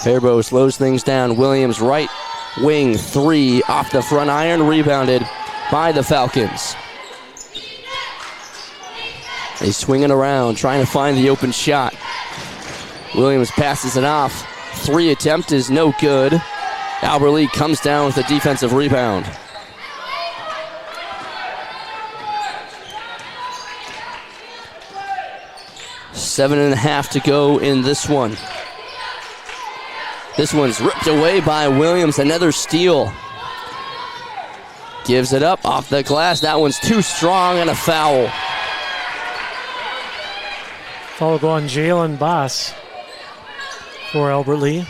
Faribault slows things down. Williams right wing 3 off the front iron, rebounded by the Falcons. They swing it around, trying to find the open shot. Williams passes it off. 3 attempt is no good. Albert Lee comes down with a defensive rebound. Seven and a half to go in this one. This one's ripped away by Williams. Another steal. Gives it up off the glass. That one's too strong and a foul. Foul go on Jalen Boss for Albert Lee.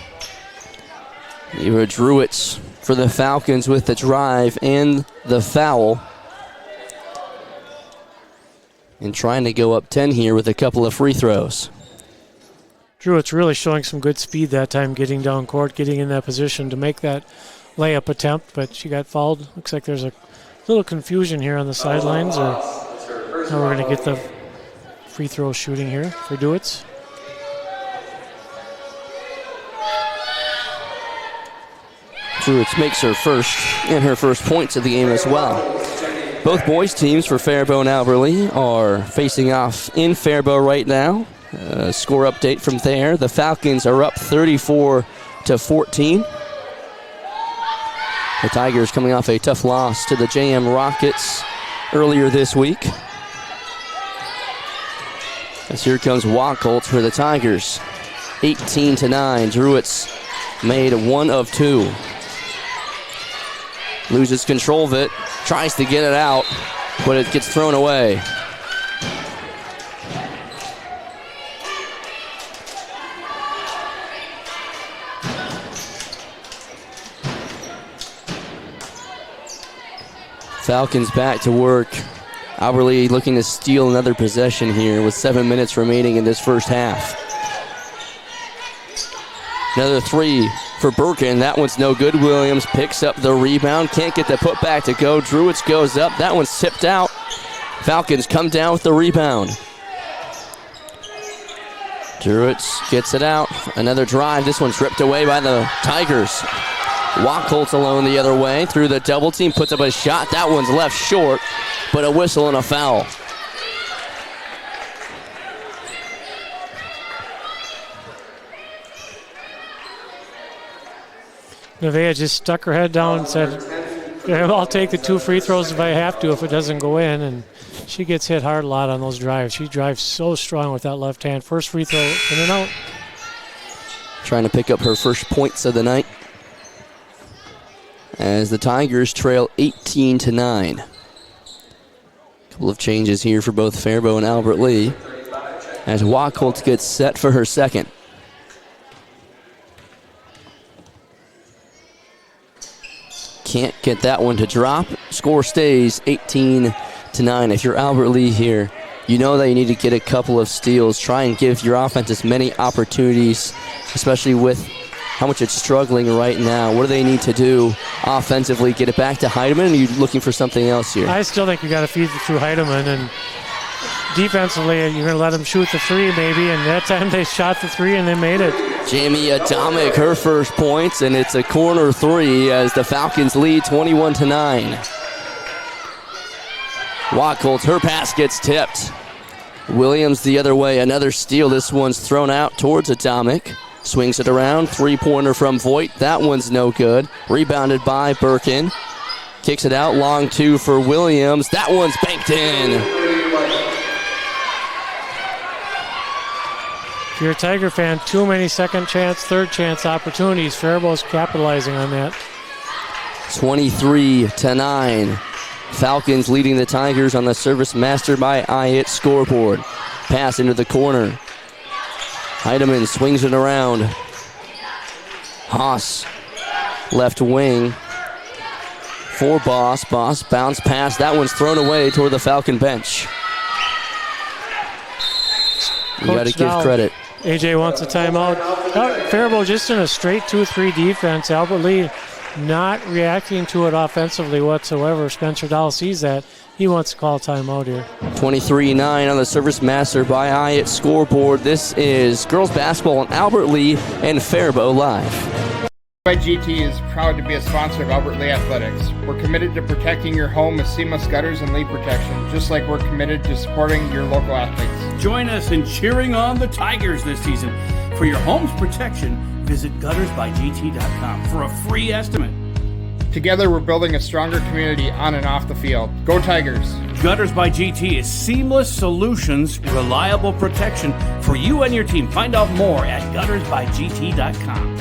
Eva Druitz for the Falcons with the drive and the foul. And trying to go up 10 here with a couple of free throws. Druitz really showing some good speed that time, getting down court, getting in that position to make that layup attempt, but she got fouled. Looks like there's a little confusion here on the sidelines, or now we're going to get the free throw shooting here for Druitz. Druitz makes her first, and her first points of the game as well. Both boys teams for Faribault and Albert Lee are facing off in Faribault right now. Score update from there. The Falcons are up 34-14. The Tigers coming off a tough loss to the JM Rockets earlier this week. As here comes Wachholz for the Tigers. 18-9. Druitz made 1 of 2. Loses control of it. Tries to get it out, but it gets thrown away. Falcons back to work. Albert Lee looking to steal another possession here with 7 minutes remaining in this first half. Another 3 for Birkin. That one's no good. Williams picks up the rebound. Can't get the putback to go. Druitz goes up. That one's tipped out. Falcons come down with the rebound. Druitz gets it out. Another drive. This one's ripped away by the Tigers. Wachholz alone the other way through the double team, puts up a shot. That one's left short, but a whistle and a foul. Nevaeh just stuck her head down and said, I'll take the 2 free throws if I have to if it doesn't go in. And she gets hit hard a lot on those drives. She drives so strong with that left hand. First free throw, in and out. Trying to pick up her first points of the night as the Tigers trail 18-9. Couple of changes here for both Faribault and Albert Lee as Wachholz gets set for her second. Can't get that one to drop. Score stays 18-9. If you're Albert Lee here, You know that you need to get a couple of steals, try and give your offense as many opportunities, especially with how much it's struggling right now. What do they need to do offensively? Get it back to Heidemann, or are you looking for something else here? I still think you got to feed it through Heidemann, and defensively, you're going to let them shoot the three maybe, and that time they shot the three and they made it. Jamie Adamic, her first points, and it's a corner three as the Falcons lead 21-9. Wachholz, her pass gets tipped. Williams the other way, another steal. This one's thrown out towards Adamic. Swings it around, three-pointer from Voigt. That one's no good. Rebounded by Birkin. Kicks it out, long two for Williams. That one's banked in. If you're a Tiger fan, too many second chance, third chance opportunities. Faribault's capitalizing on that. 23-9. Falcons leading the Tigers on the service master by Hyatt scoreboard. Pass into the corner. Heidemann swings it around. Haas, left wing for Boss. Boss bounce pass. That one's thrown away toward the Falcon bench. You got to give credit. AJ wants a timeout. Faribault just in a straight 2-3 defense. Albert Lee not reacting to it offensively whatsoever. Spencer Dahl sees that. He wants to call timeout here. 23-9 on the service master by Hyatt scoreboard. This is girls basketball on Albert Lee and Faribault Live. GT is proud to be a sponsor of Albert Lee Athletics. We're committed to protecting your home with seamless gutters and leak protection, just like we're committed to supporting your local athletes. Join us in cheering on the Tigers this season. For your home's protection, visit guttersbygt.com for a free estimate. Together, we're building a stronger community on and off the field. Go Tigers! Gutters by GT is seamless solutions, reliable protection for you and your team. Find out more at guttersbygt.com.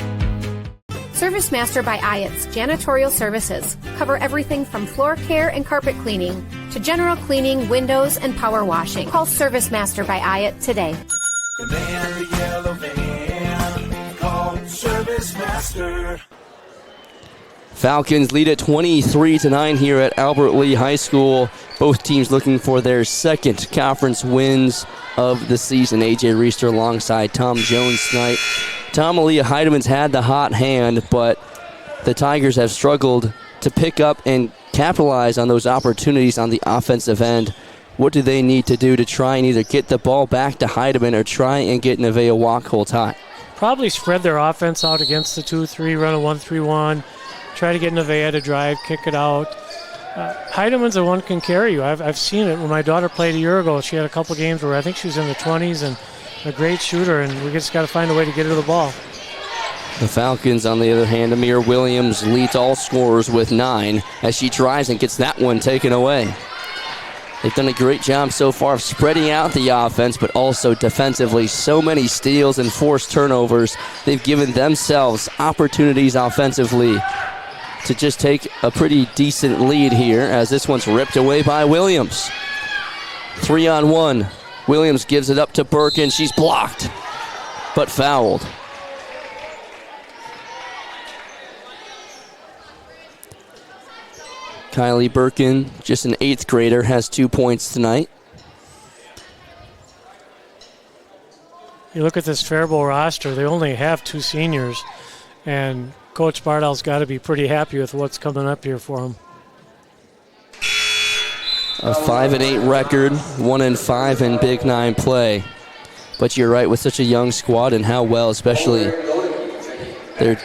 Service Master by Ayat's Janitorial Services cover everything from floor care and carpet cleaning to general cleaning, windows, and power washing. Call Service Master by Ayat today. The man, the yellow van, call Service Master. Falcons lead at 23-9 here at Albert Lee High School. Both teams looking for their second conference wins of the season. AJ Reister alongside Tom Jones tonight. Tom Aaliyah Heidemann's had the hot hand, but the Tigers have struggled to pick up and capitalize on those opportunities on the offensive end. What do they need to do to try and either get the ball back to Heidemann or try and get Nevaeh Wachholz hot? Probably spread their offense out against the 2-3, run a 1-3-1. Try to get Nevaeh to drive, kick it out. Heidemann's the one can carry you. I've seen it. When my daughter played a year ago, she had a couple games where I think she was in the 20s and a great shooter, and we just got to find a way to get her the ball. The Falcons, on the other hand, Amir Williams leads all scorers with 9 as she tries and gets that one taken away. They've done a great job so far of spreading out the offense, but also defensively. So many steals and forced turnovers. They've given themselves opportunities offensively to just take a pretty decent lead here as this one's ripped away by Williams. 3-on-1. Williams gives it up to Birkin. She's blocked, but fouled. Kylie Birkin, just an 8th grader, has 2 points tonight. You look at this Faribault roster, they only have 2 seniors, and Coach Bardell's got to be pretty happy with what's coming up here for him. A 5-8 record, 1-5 in Big 9 play. But you're right, with such a young squad and how well, especially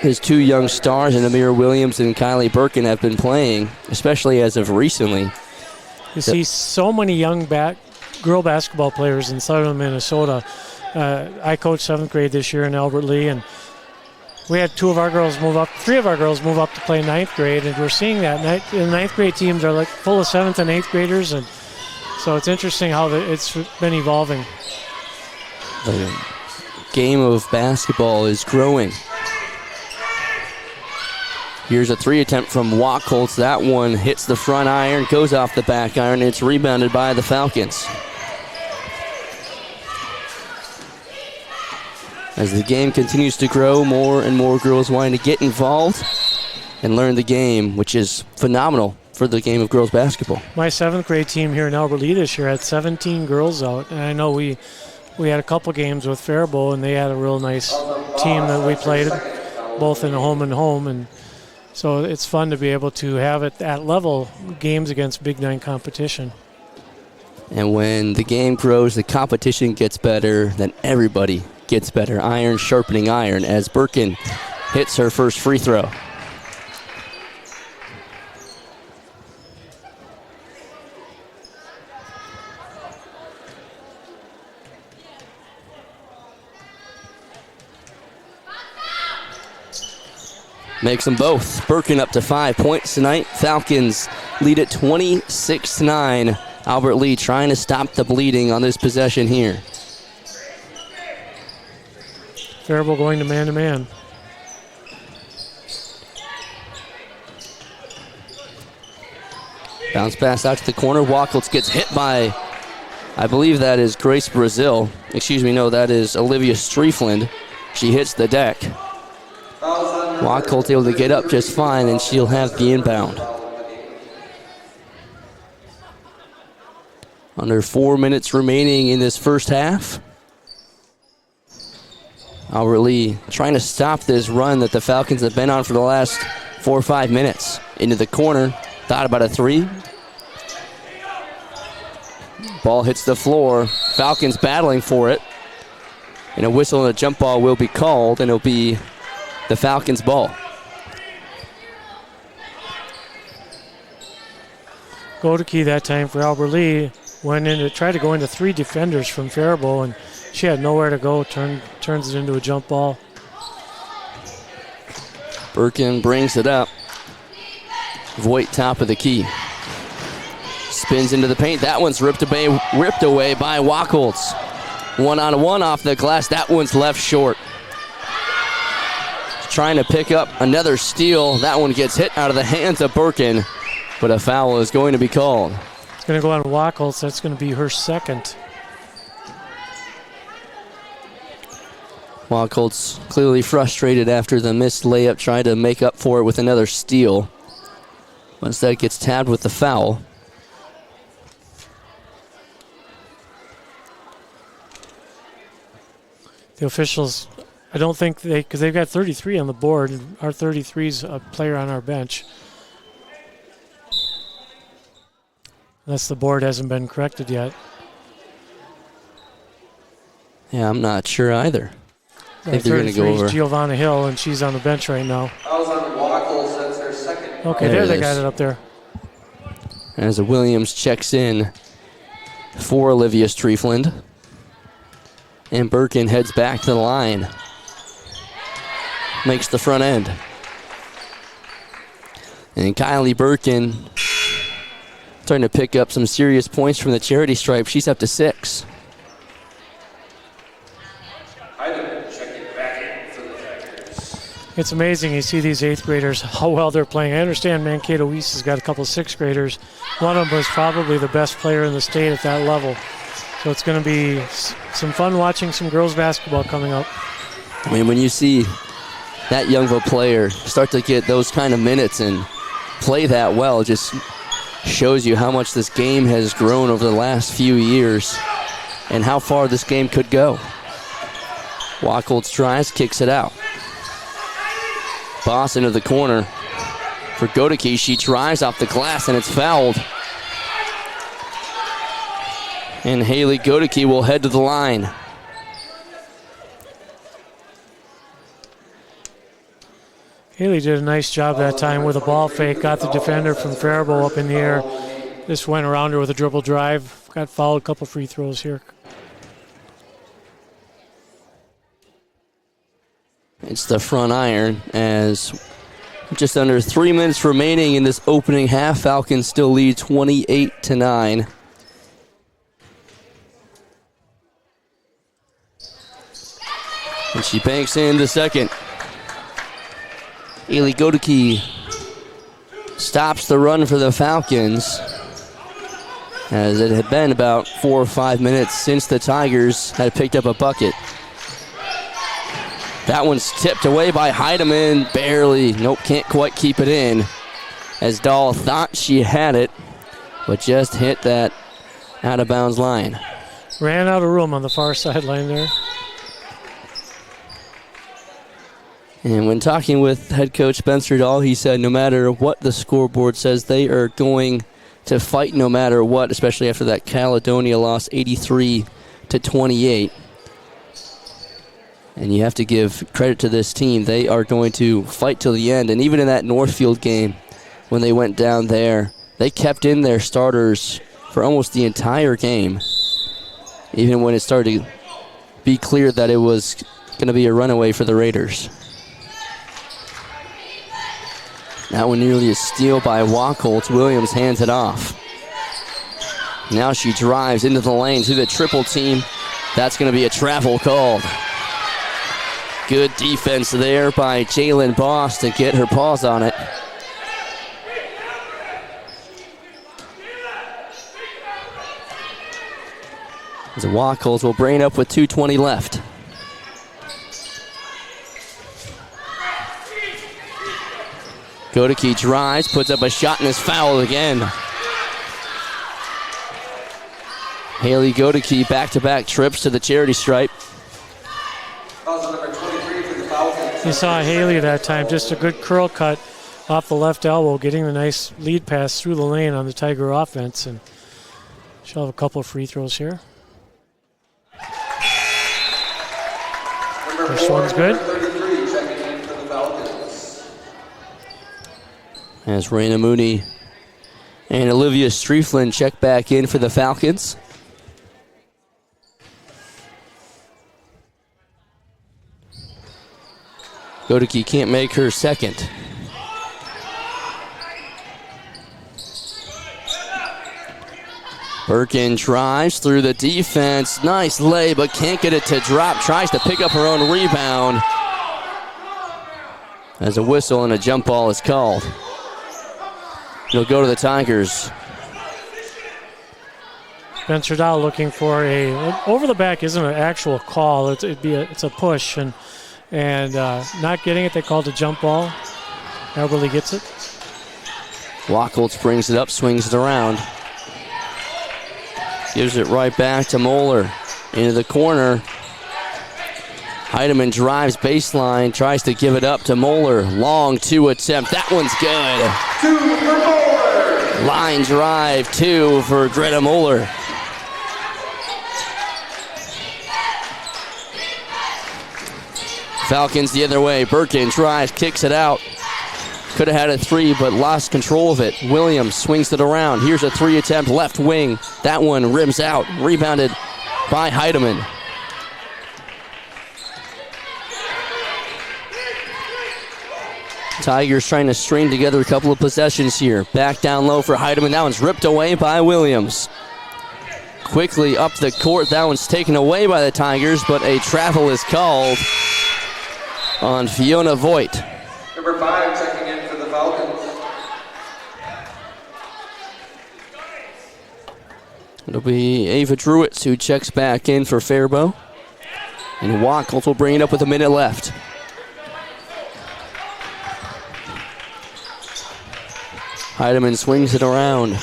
his 2 young stars, and Amir Williams and Kylie Birkin, have been playing, especially as of recently. You see so many young girl basketball players in southern Minnesota. I coached 7th grade this year in Albert Lee, and we had 3 of our girls move up to play 9th grade, and we're seeing that. The 9th grade teams are like full of 7th and 8th graders, and so it's interesting how it's been evolving. The game of basketball is growing. Here's a 3 attempt from Wachholz. That one hits the front iron, goes off the back iron, and it's rebounded by the Falcons. As the game continues to grow, more and more girls wanting to get involved and learn the game, which is phenomenal for the game of girls basketball. My 7th grade team here in Albert Lea this year had 17 girls out, and I know we had a couple games with Faribault, and they had a real nice team that we played, both in a home and home, and so it's fun to be able to have at that level games against Big 9 competition. And when the game grows, the competition gets better, then everybody gets better. Iron sharpening iron as Birkin hits her first free throw. Makes them both. Birkin up to 5 points tonight. Falcons lead at 26-9. Albert Lea trying to stop the bleeding on this possession here. Faribault going to man-to-man. Bounce pass out to the corner. Wacholtz gets hit by, I believe that is Grace Brazil. Excuse me, no, that is Olivia Streefland. She hits the deck. Wacholtz able to get up just fine, and she'll have the inbound. Under 4 minutes remaining in this first half. Albert Lea trying to stop this run that the Falcons have been on for the last 4 or 5 minutes. Into the corner, thought about a three. Ball hits the floor. Falcons battling for it. And a whistle and a jump ball will be called, and it'll be the Falcons' ball. Godeke that time for Albert Lea went in to try to go into 3 defenders from Faribault, and she had nowhere to go. Turns it into a jump ball. Birkin brings it up. Voigt top of the key. Spins into the paint. That one's ripped away by Wacholtz. 1-on-1 off the glass. That one's left short. Trying to pick up another steal. That one gets hit out of the hands of Birkin, but a foul is going to be called. It's going to go on Wacholtz. That's going to be her second. Wacholtz clearly frustrated after the missed layup, trying to make up for it with another steal. But instead gets tabbed with the foul. The officials, I don't think because they've got 33 on the board, and our 33's a player on our bench. Unless the board hasn't been corrected yet. Yeah, I'm not sure either. I think they're going to go over. Giovanna Hill, and she's on the bench right now. That was on Wacholtz. That's their second. Okay, there they got it up there. As Williams checks in for Olivia Streefland. And Birkin heads back to the line. Makes the front end. And Kylie Birkin starting to pick up some serious points from the charity stripe. She's up to 6. It's amazing you see these 8th graders, how well they're playing. I understand Mankato East has got a couple of 6th graders. One of them was probably the best player in the state at that level. So it's going to be some fun watching some girls basketball coming up. I mean, when you see that young of a player start to get those kind of minutes and play that well, it just shows you how much this game has grown over the last few years and how far this game could go. Wacholtz tries, kicks it out. Boss into the corner for Godeke. She tries off the glass, and it's fouled. And Haley Godeke will head to the line. Haley did a nice job that time with a ball fake. Got the defender from Faribault up in the air. Just went around her with a dribble drive. Got fouled, a couple free throws here. It's the front iron as just under 3 minutes remaining in this opening half. Falcons still lead 28-9. And she banks in the second. Haley Godeke stops the run for the Falcons, as it had been about 4 or 5 minutes since the Tigers had picked up a bucket. That one's tipped away by Heidemann, barely. Nope, can't quite keep it in. as Dahl thought she had it, but just hit that out-of-bounds line. Ran out of room on the far sideline there. And when talking with head coach Spencer Dahl, he said no matter what the scoreboard says, they are going to fight no matter what, especially after that Caledonia loss 83-28. And you have to give credit to this team. They are going to fight till the end. And even in that Northfield game, when they went down there, they kept in their starters for almost the entire game, even when it started to be clear that it was going to be a runaway for the Raiders. That one nearly a steal by Wacholtz. Williams hands it off. Now she drives into the lane to the triple team. That's going to be a travel called. Good defense there by Jalen Boss to get her paws on it. As Wacholtz will bring it up with 2:20 left. Godeke drives, puts up a shot and is fouled again. Haley Godeke back-to-back trips to the charity stripe. You saw Haley that time, just a good curl cut off the left elbow, getting the nice lead pass through the lane on the Tiger offense, and she'll have a couple of free throws here. First one's good. As Raina Mooney and Olivia Streiflin check back in for the Falcons. Godeke can't make her second. Birkin drives through the defense. Nice lay, but can't get it to drop. Tries to pick up her own rebound. As a whistle and a jump ball is called. It'll go to the Tigers. Spencer Dow looking for a over the back isn't an actual call. It's a push and not getting it. They called a jump ball. Alberley gets it. Wacholtz brings it up, swings it around. Gives it right back to Moeller. Into the corner. Heidemann drives baseline, tries to give it up to Moeller. Long two attempt. That one's good. 2 for Moeller. Line drive, 2 for Greta Moeller. Falcons the other way. Birkin drives, kicks it out. Could have had a 3, but lost control of it. Williams swings it around. Here's a 3 attempt, left wing. That one rims out. Rebounded by Heidemann. Tigers trying to string together a couple of possessions here. Back down low for Heidemann. That one's ripped away by Williams. Quickly up the court. That one's taken away by the Tigers, but a travel is called on Fiona Voigt. Number 5 checking in for the Falcons. It'll be Ava Druitz who checks back in for Faribault. And Wacholtz will bring it up with a minute left. Heidemann swings it around.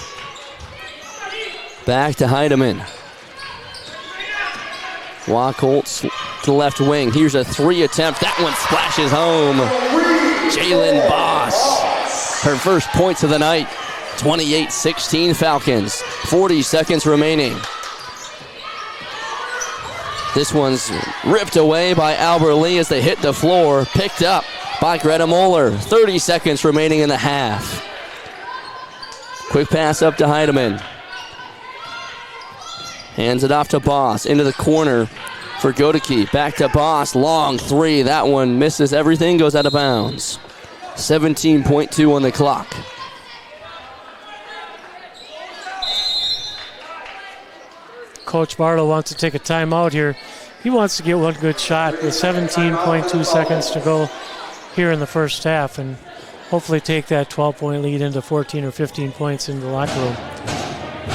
Back to Heidemann. Wacholtz to the left wing. Here's a 3 attempt. That one splashes home. Jalen Boss. Her first points of the night. 28-16 Falcons. 40 seconds remaining. This one's ripped away by Albert Lee as they hit the floor. Picked up by Greta Moeller. 30 seconds remaining in the half. Quick pass up to Heidemann. Hands it off to Boss. Into the corner for Godeke. Back to Boss. Long 3. That one misses everything. Goes out of bounds. 17.2 on the clock. Coach Barlow wants to take a timeout here. He wants to get one good shot with 17.2 seconds to go here in the first half and hopefully take that 12-point lead into 14 or 15 points in the locker room.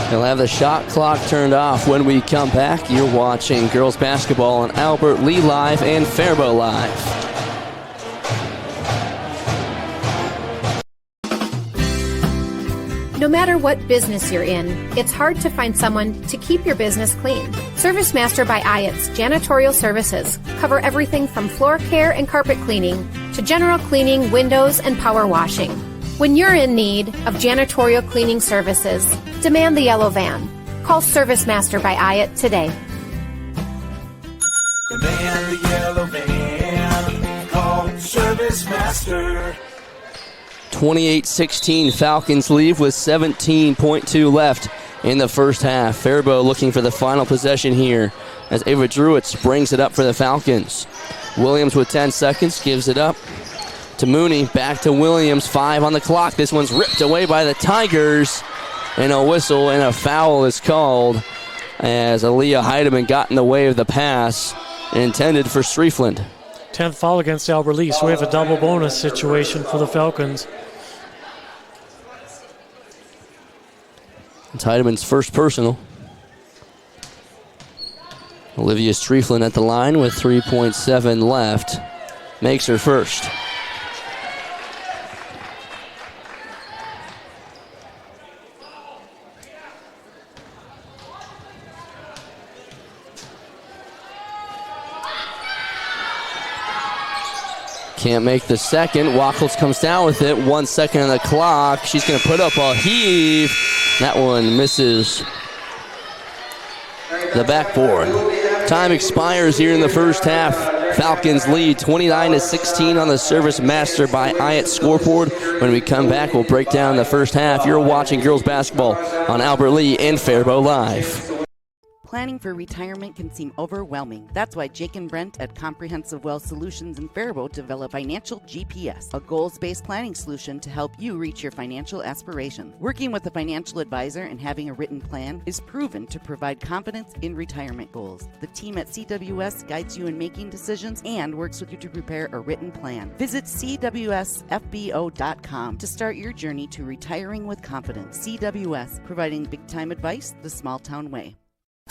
He'll have the shot clock turned off when we come back. You're watching girls basketball on Albert Lee Live and Faribault Live. No matter what business you're in, it's hard to find someone to keep your business clean. ServiceMaster by Hyatt's janitorial services cover everything from floor care and carpet cleaning to general cleaning, windows, and power washing. When you're in need of janitorial cleaning services, demand the yellow van. Call ServiceMaster by Hyatt today. Demand the yellow van. Call ServiceMaster. 28-16, Falcons lead with 17.2 left in the first half. Faribault looking for the final possession here as Ava Druitt brings it up for the Falcons. Williams with 10 seconds gives it up to Mooney. Back to Williams, 5 on the clock. This one's ripped away by the Tigers, and a whistle and a foul is called as LEA Heidemann got in the way of the pass intended for Striefland. 10th foul against Albert Lee, so we have a double bonus situation for the Falcons. It's Heidemann's first personal. Olivia Striefland at the line with 3.7 left. Makes her first. Can't make the second. Wackles comes down with it. 1 second on the clock. She's going to put up a heave. That one misses the backboard. Time expires here in the first half. Falcons lead 29-16 on the ServiceMaster by Hyatt scoreboard. When we come back, we'll break down the first half. You're watching girls basketball on Albert Lee and Faribault Live. Planning for retirement can seem overwhelming. That's why Jake and Brent at Comprehensive Wealth Solutions in Faribault develop Financial GPS, a goals-based planning solution to help you reach your financial aspirations. Working with a financial advisor and having a written plan is proven to provide confidence in retirement goals. The team at CWS guides you in making decisions and works with you to prepare a written plan. Visit cwsfbo.com to start your journey to retiring with confidence. CWS, providing big-time advice the small-town way.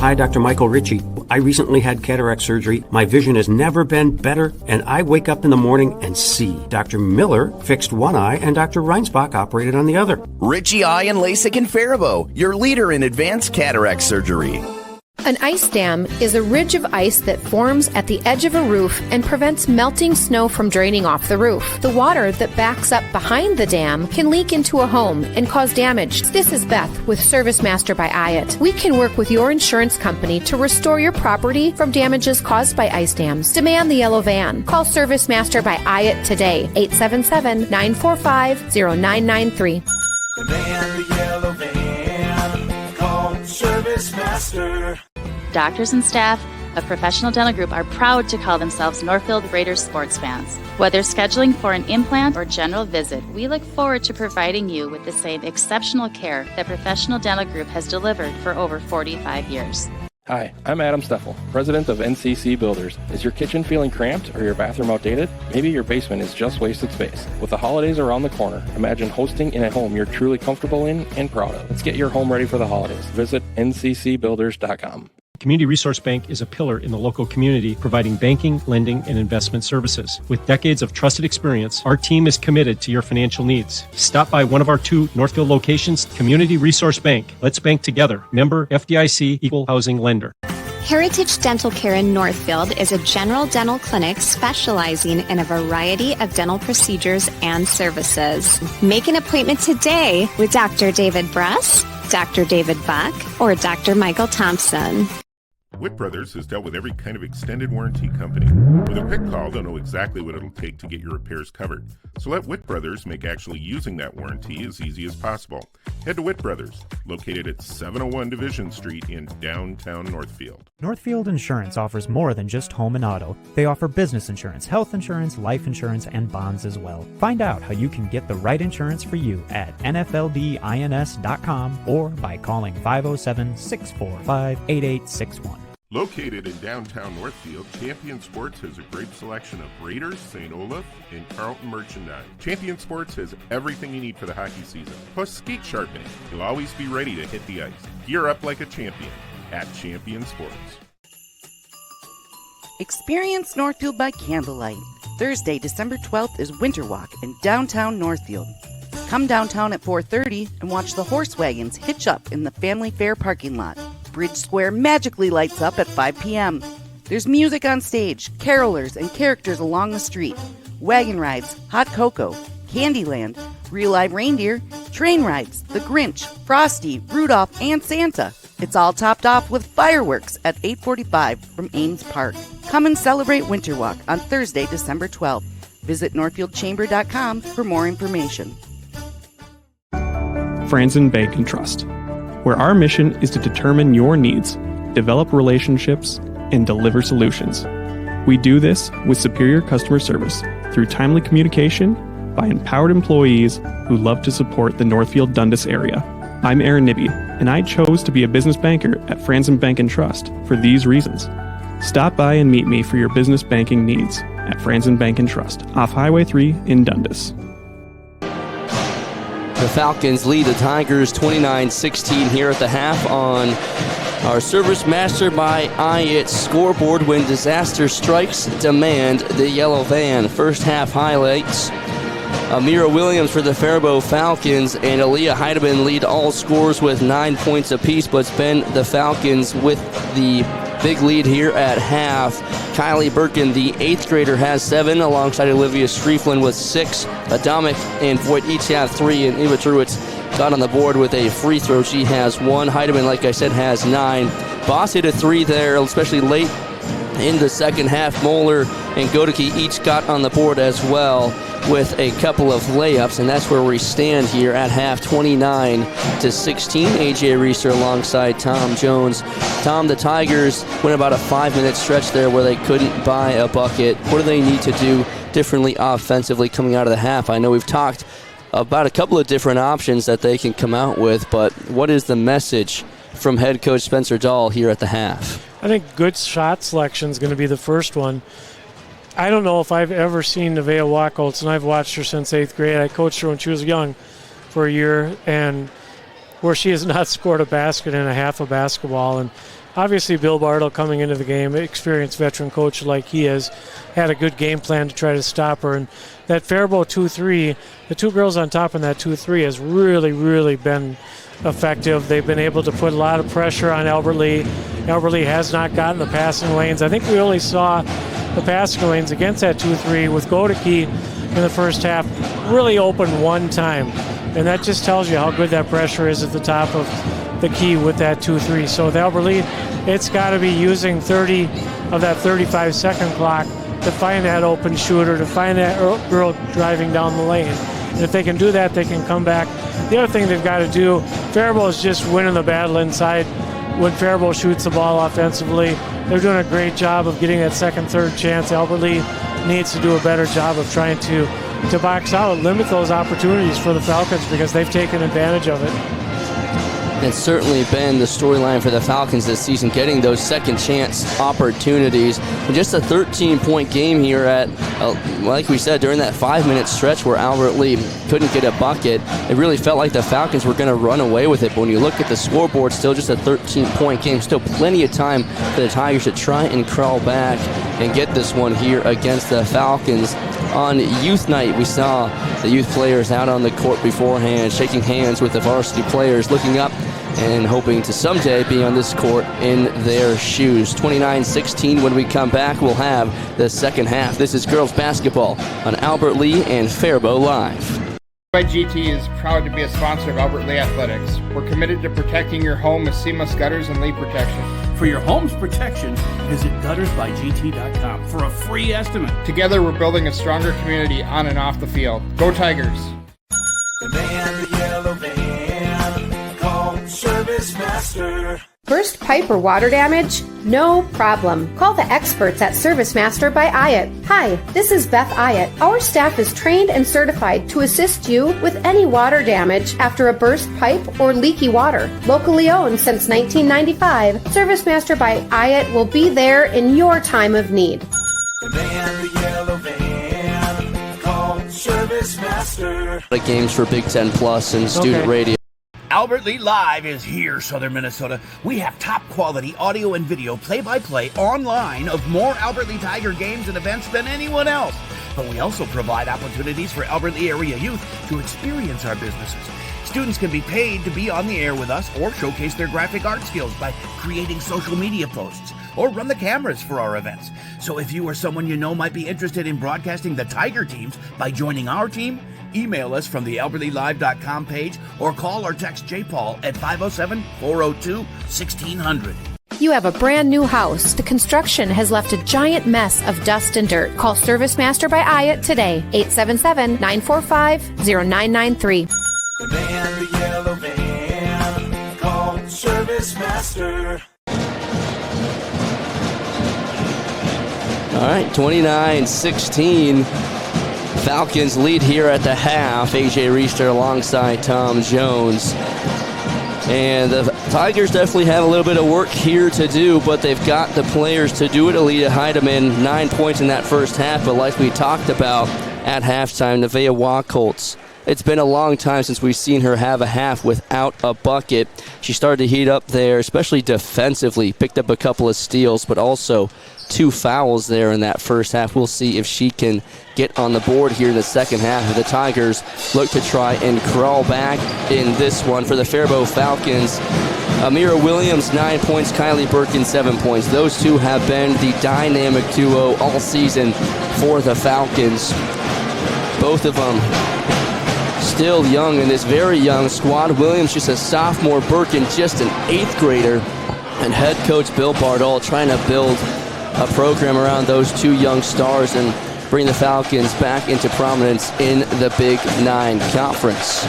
Hi, Dr. Michael Ritchie. I recently had cataract surgery. My vision has never been better, and I wake up in the morning and see. Dr. Miller fixed one eye, and Dr. Reinsbach operated on the other. Ritchie Eye and LASIK in Faribault, your leader in advanced cataract surgery. An ice dam is a ridge of ice that forms at the edge of a roof and prevents melting snow from draining off the roof. The water that backs up behind the dam can leak into a home and cause damage. This is Beth with ServiceMaster by Hyatt. We can work with your insurance company to restore your property from damages caused by ice dams. Demand the yellow van. Call ServiceMaster by Hyatt today, 877-945-0993. Demand the yellow van. Call ServiceMaster. Doctors and staff of Professional Dental Group are proud to call themselves Northfield Raiders sports fans. Whether scheduling for an implant or general visit, we look forward to providing you with the same exceptional care that Professional Dental Group has delivered for over 45 years. Hi, I'm Adam Steffel, president of NCC Builders. Is your kitchen feeling cramped or your bathroom outdated? Maybe your basement is just wasted space. With the holidays around the corner, imagine hosting in a home you're truly comfortable in and proud of. Let's get your home ready for the holidays. Visit nccbuilders.com. Community Resource Bank is a pillar in the local community, providing banking, lending, and investment services. With decades of trusted experience, our team is committed to your financial needs. Stop by one of our 2 Northfield locations. Community Resource Bank. Let's bank together. Member FDIC, Equal Housing Lender. Heritage Dental Care in Northfield is a general dental clinic specializing in a variety of dental procedures and services. Make an appointment today with Dr. David Bress, Dr. David Buck, or Dr. Michael Thompson. Witt Brothers has dealt with every kind of extended warranty company. With a quick call, they'll know exactly what it'll take to get your repairs covered. So let Witt Brothers make actually using that warranty as easy as possible. Head to Witt Brothers, located at 701 Division Street in downtown Northfield. Northfield Insurance offers more than just home and auto. They offer business insurance, health insurance, life insurance, and bonds as well. Find out how you can get the right insurance for you at nfldins.com or by calling 507-645-8861. Located in downtown Northfield, Champion Sports has a great selection of Raiders, St. Olaf, and Carlton merchandise. Champion Sports has everything you need for the hockey season, plus skate sharpening. You'll always be ready to hit the ice. Gear up like a champion at Champion Sports. Experience Northfield by candlelight. Thursday, December 12th is Winter Walk in downtown Northfield. Come downtown at 4:30 and watch the horse wagons hitch up in the Family Fair parking lot. Bridge Square magically lights up at 5 p.m. There's music on stage, carolers, and characters along the street. Wagon rides, hot cocoa, Candyland, real live reindeer, train rides, The Grinch, Frosty, Rudolph, and Santa. It's all topped off with fireworks at 8:45 from Ames Park. Come and celebrate Winter Walk on Thursday, December 12th. Visit northfieldchamber.com for more information. Franzen Bank and Trust, where our mission is to determine your needs, develop relationships, and deliver solutions. We do this with superior customer service through timely communication by empowered employees who love to support the Northfield Dundas area. I'm Aaron Nibby, and I chose to be a business banker at Franzen Bank and Trust for these reasons. Stop by and meet me for your business banking needs at Franzen Bank and Trust, off Highway 3 in Dundas. The Falcons lead the Tigers 29-16 here at the half on our Service Master by IIT scoreboard. When disaster strikes, demand the yellow van. First half highlights. Amira Williams for the Faribault Falcons and Aaliyah Heidemann lead all scores with 9 points apiece, but it's been the Falcons with the big lead here at half. Kylie Birkin, the 8th grader, has 7, alongside Olivia Strieflin with 6. Adamic and Voigt each have 3, and Eva Truitt's got on the board with a free throw. She has 1. Heidemann, like I said, has 9. Boss hit a 3 there, especially late in the second half. Moeller and Godeke each got on the board as well with a couple of layups, and that's where we stand here at half, 29-16. AJ Reeser alongside Tom Jones. Tom, the Tigers went about a 5-minute stretch there where they couldn't buy a bucket. What do they need to do differently offensively coming out of the half? I know we've talked about a couple of different options that they can come out with, but what is the message from head coach Spencer Dahl here at the half? I think good shot selection is going to be the first one. I don't know if I've ever seen Nevaeh Wacholtz, and I've watched her since 8th grade. I coached her when she was young for a year, and where she has not scored a basket in a half of basketball. And obviously Bill Bartle, coming into the game, experienced veteran coach like he is, had a good game plan to try to stop her. And that Faribault 2-3, the two girls on top in that 2-3 has really, really been effective. They've been able to put a lot of pressure on Albert Lee. Albert Lee has not gotten the passing lanes. I think we only saw the passing lanes against that 2-3 with Godeke in the first half really open one time. And that just tells you how good that pressure is at the top of the key with that 2-3. So with Albert Lee, it's got to be using 30 of that 35-second clock to find that open shooter, to find that girl driving down the lane. And if they can do that, they can come back. The other thing they've got to do, Faribault is just winning the battle inside. When Faribault shoots the ball offensively, they're doing a great job of getting that second, third chance. Albert Lee needs to do a better job of trying to box out, limit those opportunities for the Falcons, because they've taken advantage of it. It's certainly been the storyline for the Falcons this season, getting those second chance opportunities. And just a 13-point game here at, like we said, during that 5-minute stretch where Albert Lee couldn't get a bucket. It really felt like the Falcons were going to run away with it. But when you look at the scoreboard, still just a 13-point game. Still plenty of time for the Tigers to try and crawl back and get this one here against the Falcons. On youth night, we saw the youth players out on the court beforehand, shaking hands with the varsity players, looking up and hoping to someday be on this court in their shoes. 29-16. When we come back, we'll have the second half. This is girls basketball on Albert Lee and Faribault Live. GT is proud to be a sponsor of Albert Lee Athletics. We're committed to protecting your home with seamless gutters and leak protection. For your home's protection, visit guttersbygt.com for a free estimate. Together, we're building a stronger community on and off the field. Go Tigers! Demand the yellow van. Call Service Master. Burst pipe or water damage? No problem. Call the experts at Service Master by IIT. Hi, this is Beth IIT. Our staff is trained and certified to assist you with any water damage after a burst pipe or leaky water. Locally owned since 1995, Service Master by IIT will be there in your time of need. Demand the yellow van. Call Service Master. Games for Big Ten Plus and Student Radio. Albert Lee Live is here, Southern Minnesota. We have top quality audio and video play-by-play online of more Albert Lee Tiger games and events than anyone else. but we also provide opportunities for Albert Lea area youth to experience our businesses. Students can be paid to be on the air with us or showcase their graphic art skills by creating social media posts or run the cameras for our events. So if you or someone you know might be interested in broadcasting the Tiger teams by joining our team, email us from the albertlealive.com page or call or text J. Paul at 507-402-1600. You have a brand new house. The construction has left a giant mess of dust and dirt. Call Service Master by Ayat today, 877-945-0993. The man, the yellow van, call Service Master. All right, 29-16. Falcons lead here at the half. A.J. Reister alongside Tom Jones. And the Tigers definitely have a little bit of work here to do, but they've got the players to do it. Alita Heidemann, 9 points in that first half, but like we talked about at halftime, Nevaeh Wachholtz, it's been a long time since we've seen her have a half without a bucket. She started to heat up there, especially defensively, picked up a couple of steals, but also 2 fouls there in that first half. We'll see if she can get on the board here in the second half. The Tigers look to try and crawl back in this one. For the Faribault Falcons, Amira Williams, 9 points, Kylie Birkin, 7 points. Those two have been the dynamic duo all season for the Falcons. Both of them still young in this very young squad. Williams just a sophomore, Birkin just an 8th grader. And head coach Bill Bardall trying to build a program around those 2 young stars and bring the Falcons back into prominence in the Big 9 Conference.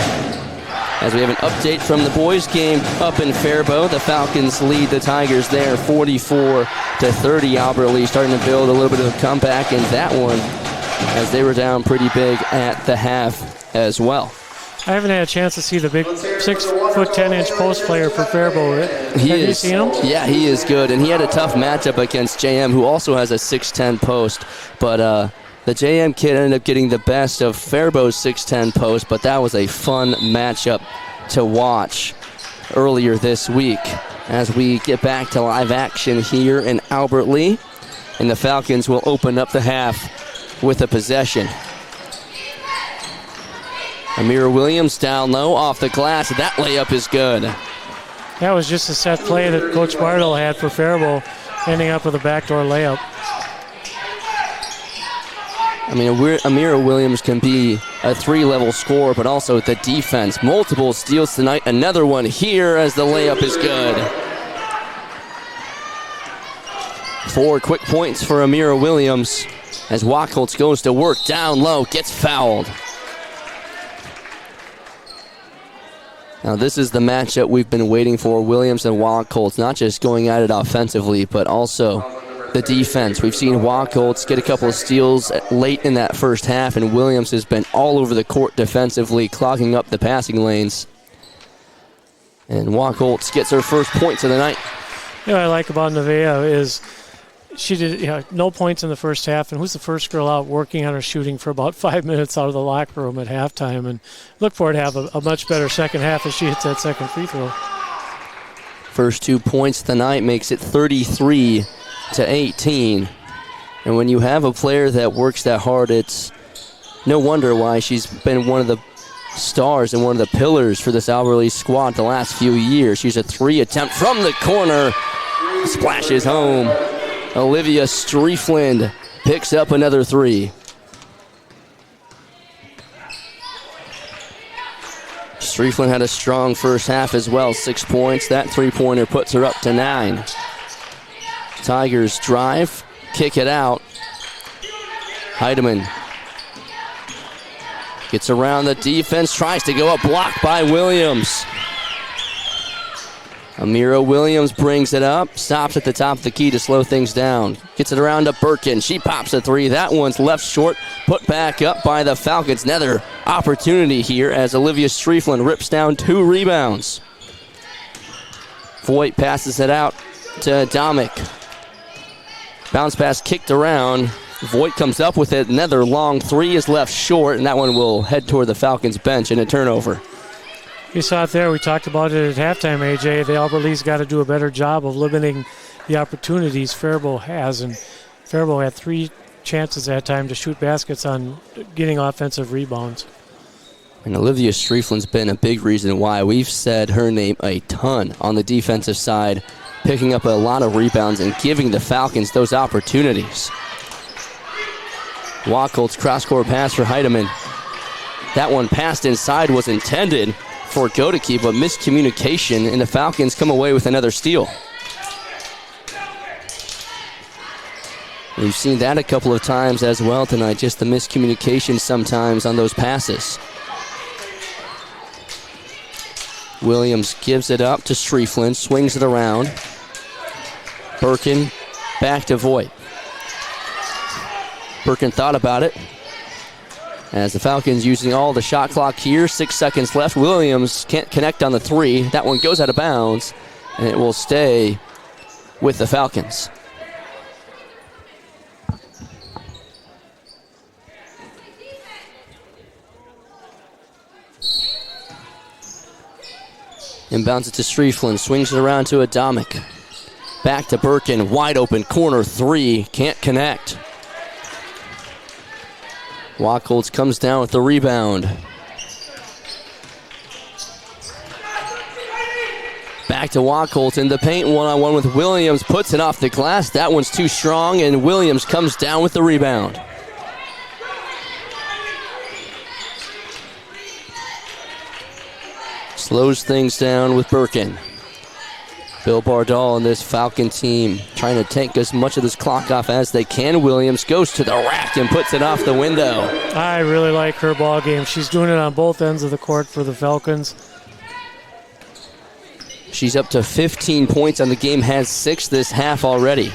As we have an update from the boys' game up in Faribault, the Falcons lead the Tigers there 44-30. Albert Lea starting to build a little bit of a comeback in that one as they were down pretty big at the half as well. I haven't had a chance to see the big 6'10" post player for Faribault. Have you seen him? Yeah, he is good, and he had a tough matchup against JM, who also has a 6'10" post. But the JM kid ended up getting the best of Faribault's 6'10" post, but that was a fun matchup to watch earlier this week. As we get back to live action here in Albert Lea, and the Falcons will open up the half with a possession. Amira Williams down low off the glass. That layup is good. That was just a set play that Coach Bardall had for Faribault, ending up with a backdoor layup. I mean, Amira Williams can be a 3-level scorer, but also the defense. Multiple steals tonight. Another one here as the layup is good. 4 quick points for Amira Williams as Wachholtz goes to work down low, gets fouled. Now this is the matchup we've been waiting for, Williams and Wachholtz, not just going at it offensively, but also the defense. We've seen Wachholtz get a couple of steals late in that first half, and Williams has been all over the court defensively, clogging up the passing lanes. And Wachholtz gets her first points of the night. You know what I like about Nevaeh is she did no points in the first half, and who's the first girl out working on her shooting for about 5 minutes out of the locker room at halftime, and look for her to have a much better second half as she hits that second free throw. First 2 points tonight makes it 33-18. And when you have a player that works that hard, it's no wonder why she's been one of the stars and one of the pillars for this Albert Lea squad the last few years. She's a 3 attempt from the corner, splashes home. Olivia Striefland picks up another 3. Striefland had a strong first half as well, 6 points. That 3-pointer puts her up to 9. Tigers drive, kick it out. Heidemann gets around the defense, tries to go up, blocked by Williams. Amira Williams brings it up, stops at the top of the key to slow things down. Gets it around to Birkin. She pops a 3. That one's left short, put back up by the Falcons. Another opportunity here as Olivia Striefland rips down 2 rebounds. Voigt passes it out to Domick. Bounce pass kicked around. Voigt comes up with it. Another long 3 is left short, and that one will head toward the Falcons bench in a turnover. You saw it there. We talked about it at halftime, AJ. The Albert Lea's got to do a better job of limiting the opportunities Faribault has. And Faribault had 3 chances that time to shoot baskets on getting offensive rebounds. And Olivia Streifland's been a big reason why. We've said her name a ton on the defensive side, picking up a lot of rebounds and giving the Falcons those opportunities. Wacholt's cross-court pass for Heidemann. That one passed inside was intended for Godeke, but miscommunication, and the Falcons come away with another steal. We've seen that a couple of times as well tonight, just the miscommunication sometimes on those passes. Williams gives it up to Streifland, swings it around. Birkin back to Voigt. Birkin thought about it. As the Falcons using all the shot clock here, 6 seconds left. Williams can't connect on the three. That one goes out of bounds, and it will stay with the Falcons. Inbounds it to Streifland, swings it around to Adamic. Back to Birkin, wide open, corner three, can't connect. Wacholtz comes down with the rebound. Back to Wacholtz in the paint, one-on-one with Williams, puts it off the glass. That one's too strong, and Williams comes down with the rebound. Slows things down with Birkin. Bill Bardall and this Falcon team trying to take as much of this clock off as they can. Williams goes to the rack and puts it off the window. I really like her ball game. She's doing it on both ends of the court for the Falcons. She's up to 15 points on the game, has 6 this half already.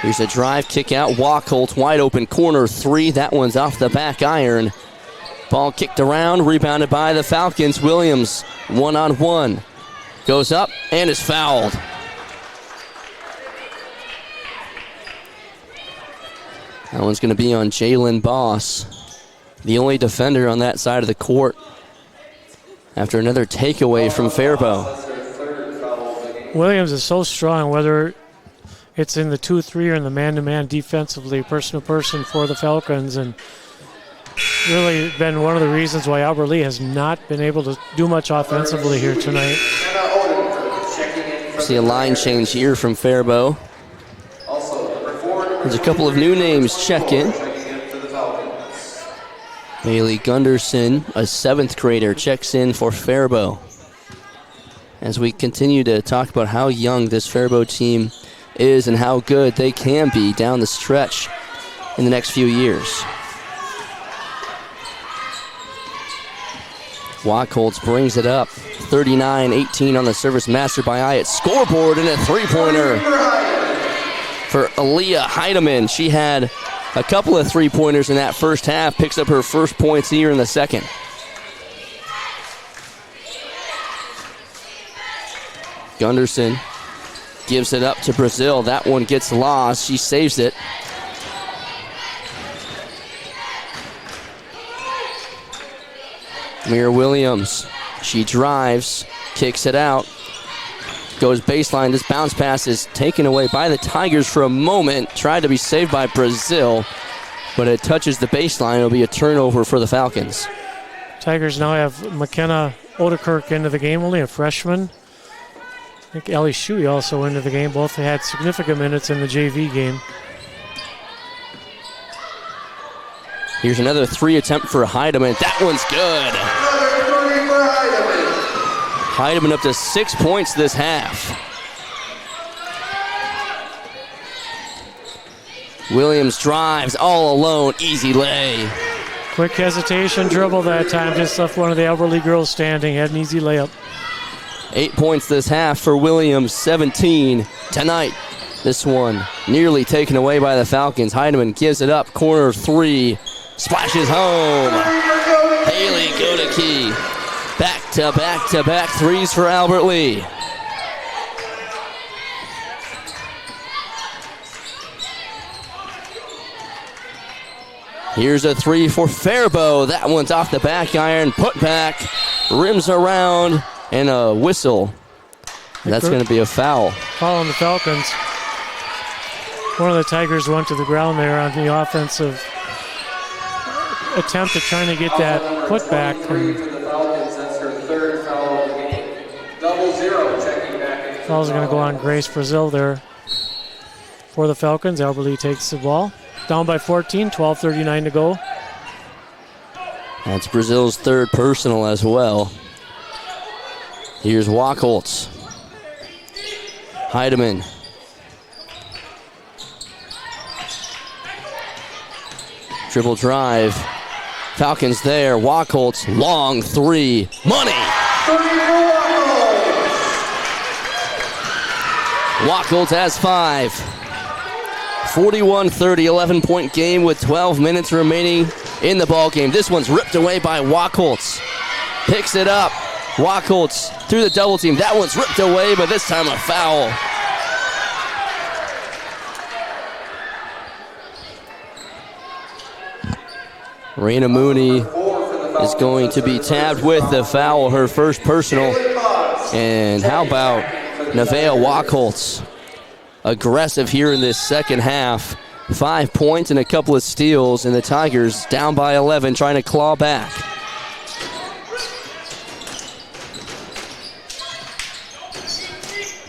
Here's a drive, kick out. Wacholtz wide open, corner three. That one's off the back iron. Ball kicked around, rebounded by the Falcons. Williams, one-on-one. Goes up and is fouled. That one's going to be on Jalen Boss, the only defender on that side of the court, after another takeaway from Faribault. Williams is so strong, whether it's in the 2-3 or in the man-to-man defensively, person-to-person for the Falcons, and really been one of the reasons why Albert Lea has not been able to do much offensively here tonight. See a line change here from Faribault. There's a couple of new names check in. Bailey Gunderson, a 7th grader, checks in for Faribault. As we continue to talk about how young this Faribault team is and how good they can be down the stretch in the next few years. Wacholtz brings it up. 39-18 on the service, mastered by Hyatt. Scoreboard and a three-pointer for Aaliyah Heidemann. She had a couple of three-pointers in that first half. Picks up her first points here in the second. Gunderson gives it up to Brazil. That one gets lost. She saves it. Mira Williams, she drives, kicks it out, goes baseline. This bounce pass is taken away by the Tigers for a moment. Tried to be saved by Brazil, but it touches the baseline. It'll be a turnover for the Falcons. Tigers now have McKenna Odekirk into the game, only a freshman. I think Ellie Shuey also into the game. Both had significant minutes in the JV game. Here's another three attempt for Heidemann. That one's good. Heidemann up to 6 points this half. Williams drives all alone. Easy lay. Quick hesitation dribble that time. Just left one of the Albert Lea girls standing. Had an easy layup. 8 points this half for Williams. 17 tonight. This one nearly taken away by the Falcons. Heidemann gives it up. Corner three. Splashes home. Haley Godeke. Back-to-back-to-back threes for Albert Lea. Here's a three for Faribault. That one's off the back iron. Put back. Rims around. And a whistle. That's going to be a foul. Foul on the Falcons. one of the Tigers went to the ground there on the offensive attempt at trying to get that putback. Foul's going to go on Grace Brazil there for the Falcons. Albert Lea takes the ball. Down by 14, 12:39 to go. That's Brazil's third personal as well. Here's Wachholz. Heidemann. Dribble drive. Falcons there. Wachholz, long three. Money! Wachholz has 5. 41-30, 11-point game with 12 minutes remaining in the ball game. This one's ripped away by Wachholz. Picks it up. Wachholz through the double team. That one's ripped away, but this time a foul. Raina Mooney is going to be tabbed with the foul, her first personal. And how about Nevaeh Wachholz? Aggressive here in this second half. 5 points and a couple of steals, and the Tigers down by 11, trying to claw back.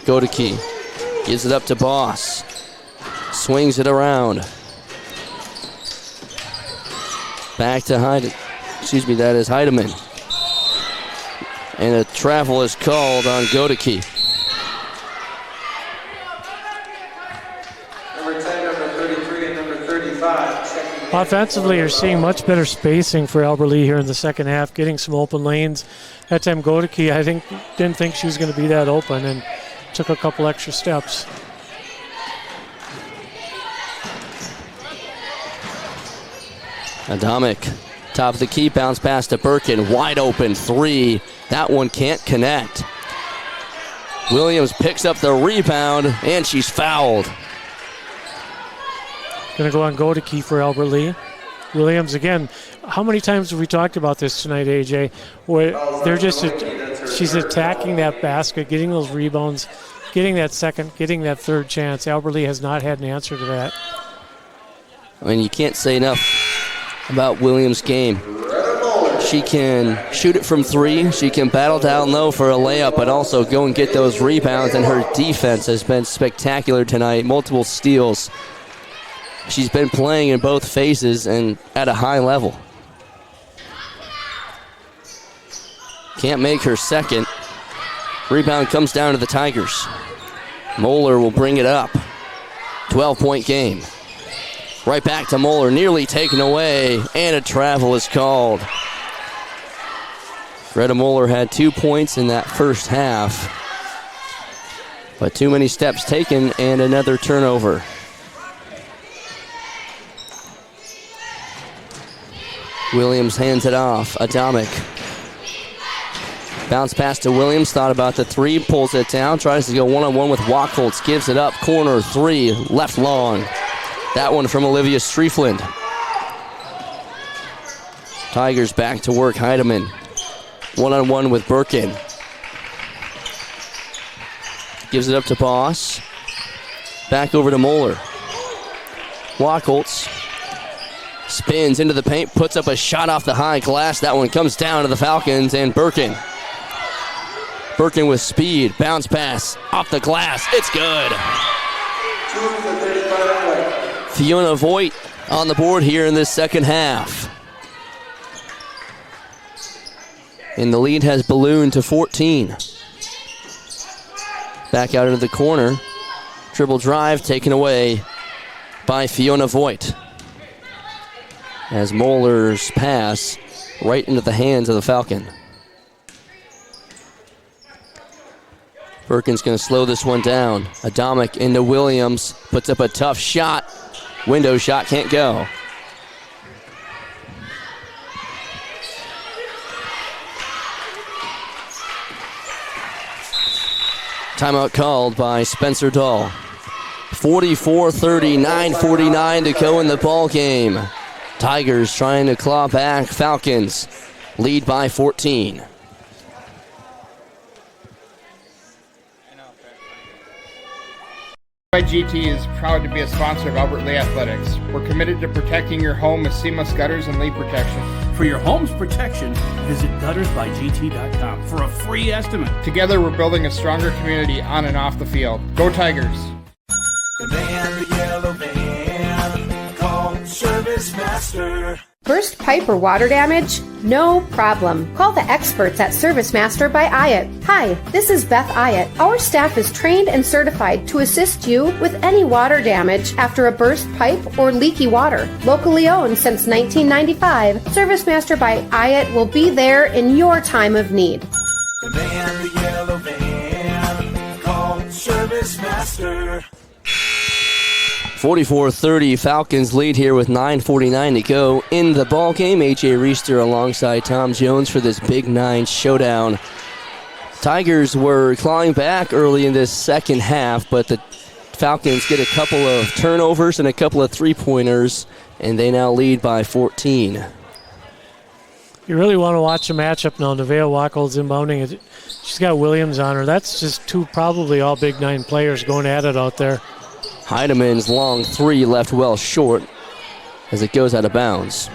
Godeke gives it up to Boss. Swings it around. Back to that is Heidemann. And a travel is called on Godeke. Number 10, number 33, and number 35. Offensively, you're seeing much better spacing for Albert Lea here in the second half, getting some open lanes. That time Godeke, I think, didn't think she was going to be that open and took a couple extra steps. Adamic, top of the key, bounce pass to Birkin, wide open three. That one can't connect. Williams picks up the rebound, and she's fouled. Going to go on Godeke for Albert Lea. Williams, again, how many times have we talked about this tonight, AJ? Where they're just, she's attacking that basket, getting those rebounds, getting that second, getting that third chance. Albert Lea has not had an answer to that. I mean, you can't say enough about Williams' game. She can shoot it from three. She can battle down low for a layup, but also go and get those rebounds. And her defense has been spectacular tonight. Multiple steals. She's been playing in both phases and at a high level. Can't make her second. Rebound comes down to the Tigers. Moeller will bring it up. 12-point game. Right back to Moeller, nearly taken away, and a travel is called. Greta Moeller had 2 points in that first half, but too many steps taken and another turnover. Williams hands it off. Adamic. Bounce pass to Williams, thought about the three, pulls it down, tries to go one-on-one with Wachholz, gives it up, corner three, left long. That one from Olivia Striefland. Tigers back to work. Heidemann. One-on-one with Birkin. Gives it up to Boss. Back over to Moeller. Wachholz spins into the paint, puts up a shot off the high glass. That one comes down to the Falcons, and Birkin. Birkin with speed. Bounce pass off the glass. It's good. Fiona Voigt on the board here in this second half. And the lead has ballooned to 14. Back out into the corner. Dribble drive taken away by Fiona Voigt. As Moeller's pass right into the hands of the Falcon. Birkin's going to slow this one down. Adamic into Williams. Puts up a tough shot. Window shot can't go. Timeout called by Spencer Dahl. 44-30, 9:49 to go in the ball game. Tigers trying to claw back. Falcons lead by 14. By GT is proud to be a sponsor of Albert Lea Athletics. We're committed to protecting your home with seamless gutters and leak protection. For your home's protection, visit guttersbygt.com for a free estimate. Together, we're building a stronger community on and off the field. Go Tigers! Demand the yellow van. Call Service Master. Burst pipe or water damage? No problem. Call the experts at Service Master by Hyatt. Hi, this is Beth Hyatt. Our staff is trained and certified to assist you with any water damage after a burst pipe or leaky water. Locally owned since 1995, Service Master by Hyatt will be there in your time of need. Demand the yellow van. Call Service Master. 44-30, Falcons lead here with 9:49 to go in the ball game. A.J. Reister alongside Tom Jones for this Big Nine showdown. Tigers were clawing back early in this second half, but the Falcons get a couple of turnovers and a couple of three-pointers, and they now lead by 14. You really want to watch a matchup now. Nevaeh Wackel's inbounding. She's got Williams on her. That's just two probably all Big Nine players going at it out there. Heidemann's long three left well short as it goes out of bounds.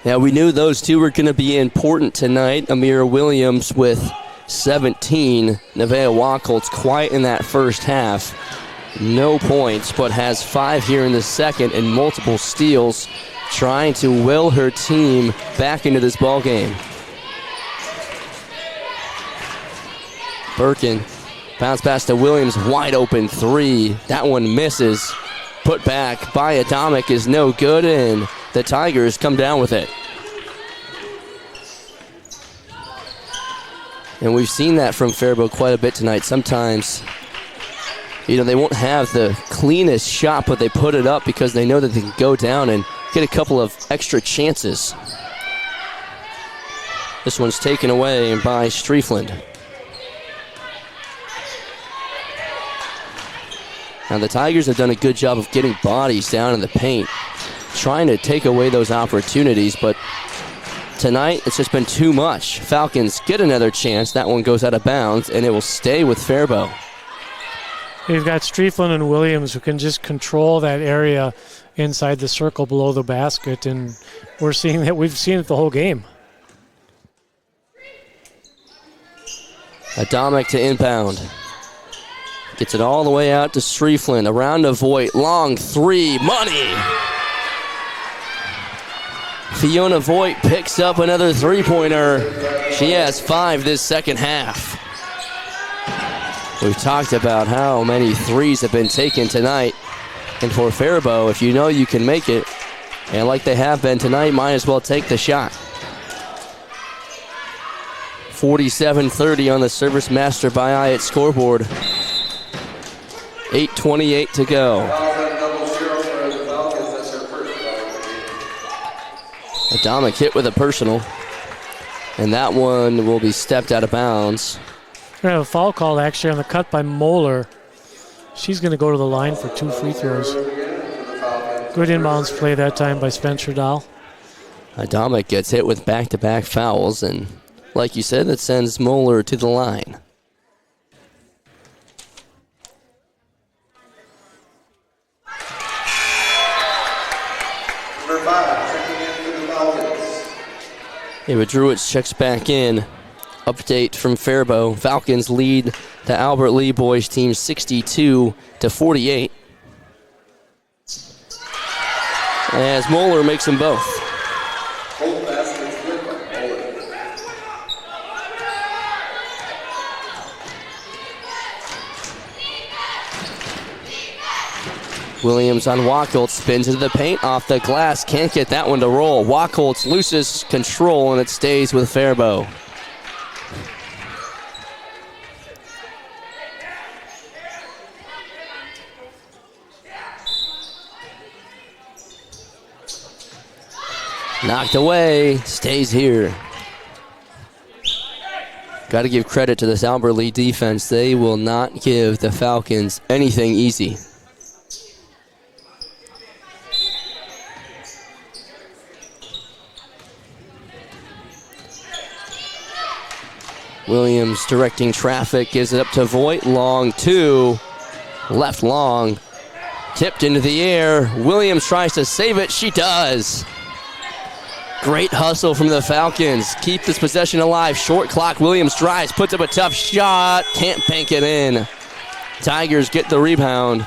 Now, we knew those two were going to be important tonight. Amira Williams with 17. Nevaeh Wackel's quiet in that first half. No points, but has 5 here in the second and multiple steals, trying to will her team back into this ball game. Birkin. Bounce pass to Williams, wide open three. That one misses. Put back by Adamic is no good, and the Tigers come down with it. And we've seen that from Faribault quite a bit tonight. Sometimes, they won't have the cleanest shot, but they put it up because they know that they can go down and get a couple of extra chances. This one's taken away by Striefland. Now the Tigers have done a good job of getting bodies down in the paint, trying to take away those opportunities, but tonight it's just been too much. Falcons get another chance. That one goes out of bounds, and it will stay with Faribault. You've got Striefland and Williams who can just control that area inside the circle below the basket, and we've seen it the whole game. Adamic to inbound. Gets it all the way out to Striefland. Around to Voigt. Long three. Money! Fiona Voigt picks up another three-pointer. She has 5 this second half. We've talked about how many threes have been taken tonight. And for Faribault, if you know you can make it, and like they have been tonight, might as well take the shot. 47-30 on the Service Master by Hyatt scoreboard. 8:28 to go. Adamic hit with a personal, and that one will be stepped out of bounds. We're going to have a foul called actually on the cut by Moeller. She's going to go to the line for 2 free throws. Good inbounds play that time by Spencer Dahl. Adamic gets hit with back-to-back fouls, and like you said, that sends Moeller to the line. David Druitt checks back in. Update from Faribault. Falcons lead the Albert Lea boys team 62-48. As Moeller makes them both. Williams on Wacholtz, spins into the paint, off the glass, can't get that one to roll. Wacholtz loses control, and it stays with Faribault. Knocked away, stays here. Got to give credit to this Albert Lea defense. They will not give the Falcons anything easy. Williams directing traffic, gives it up to Voigt. Long two. Left long. Tipped into the air. Williams tries to save it. She does. Great hustle from the Falcons. Keep this possession alive. Short clock. Williams drives. Puts up a tough shot. Can't bank it in. Tigers get the rebound.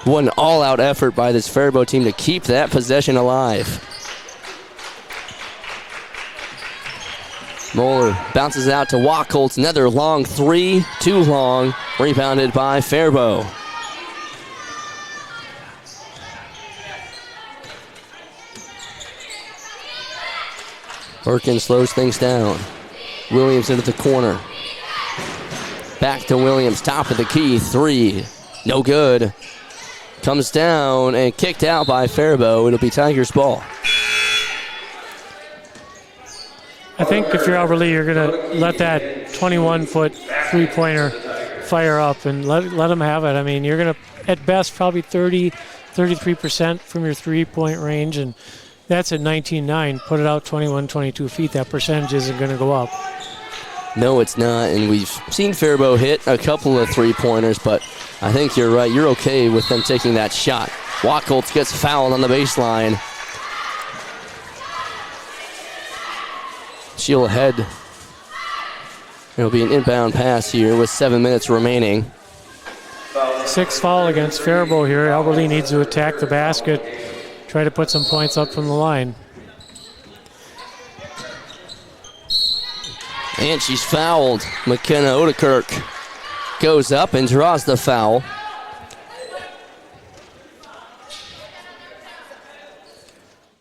What an all-out effort by this Faribault team to keep that possession alive. Moeller bounces out to Wachholtz. Another long three. Too long. Rebounded by Faribault. Perkins slows things down. Williams into the corner. Back to Williams, top of the key, three. No good. Comes down and kicked out by Faribault. It'll be Tigers ball. I think if you're Albert Lea, you're going to let that 21-foot three-pointer fire up and let them have it. I mean, you're going to, at best, probably 33% from your three-point range, and that's at 19-9. Put it out 21, 22 feet. That percentage isn't going to go up. No, it's not, and we've seen Faribault hit a couple of three-pointers, but I think you're right. You're okay with them taking that shot. Wachholtz gets fouled on the baseline. She'll head. It'll be an inbound pass here with 7 minutes remaining. Sixth foul against Faribault here. Albert Lea needs to attack the basket, try to put some points up from the line. And she's fouled. McKenna Odekirk goes up and draws the foul.